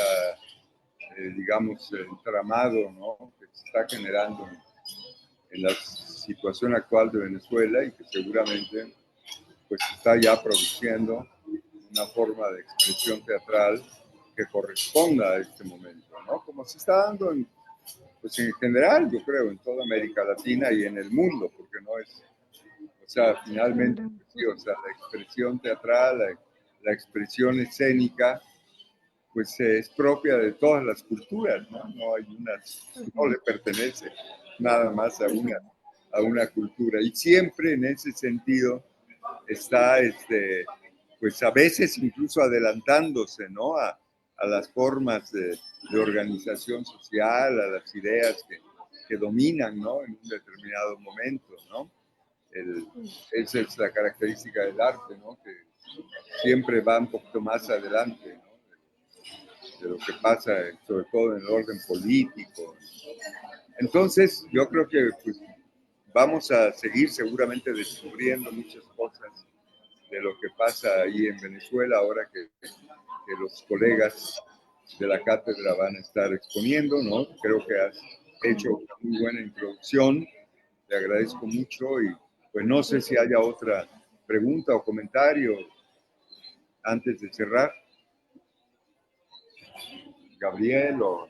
digamos, entramado, ¿no?, que se está generando en la situación actual de Venezuela y que seguramente pues está ya produciendo una forma de expresión teatral que corresponda a este momento, ¿no? Como se está dando pues en general, yo creo, en toda América Latina y en el mundo, porque no es, o sea, finalmente, sí, o sea, la expresión teatral, la expresión escénica, pues es propia de todas las culturas, ¿no? No le pertenece nada más a una cultura. Y siempre en ese sentido está, pues a veces incluso adelantándose, ¿no?, a las formas de organización social, a las ideas que dominan, ¿no?, en un determinado momento, ¿no? Esa es la característica del arte, ¿no?, que siempre va un poquito más adelante, ¿no?, de lo que pasa, sobre todo en el orden político. Entonces, yo creo que pues, vamos a seguir seguramente descubriendo muchas cosas de lo que pasa ahí en Venezuela ahora que los colegas de la cátedra van a estar exponiendo, ¿no? Creo que has hecho una muy buena introducción, te agradezco mucho y pues no sé si haya otra pregunta o comentario antes de cerrar. Gabriel o...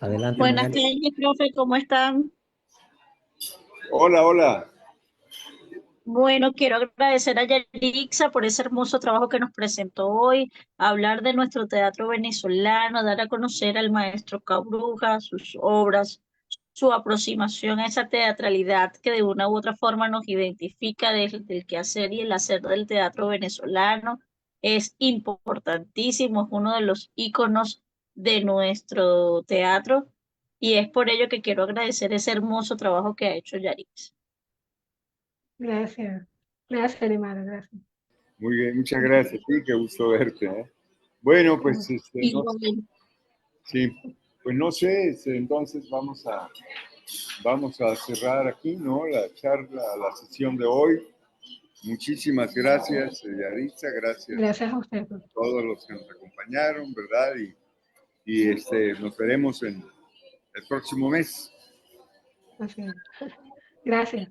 Adelante, Buenas Magali. tardes, profe, ¿cómo están? Hola, hola. Bueno, quiero agradecer a Yarixa por ese hermoso trabajo que nos presentó hoy, hablar de nuestro teatro venezolano, dar a conocer al maestro Cabruja, sus obras, su aproximación a esa teatralidad que de una u otra forma nos identifica del quehacer y el hacer del teatro venezolano. Es importantísimo, es uno de los íconos de nuestro teatro y es por ello que quiero agradecer ese hermoso trabajo que ha hecho Yarixa. Gracias, gracias, Alemana, gracias. Muy bien, muchas gracias. Sí, qué gusto verte, ¿eh? Bueno, pues, no, Igual. sí, pues no sé, entonces vamos a cerrar aquí, ¿no?, la charla, la sesión de hoy. Muchísimas gracias, Yaritza, gracias Gracias a usted, a profe. todos los que nos acompañaron, ¿verdad? Y nos veremos en el próximo mes. Así es. Gracias.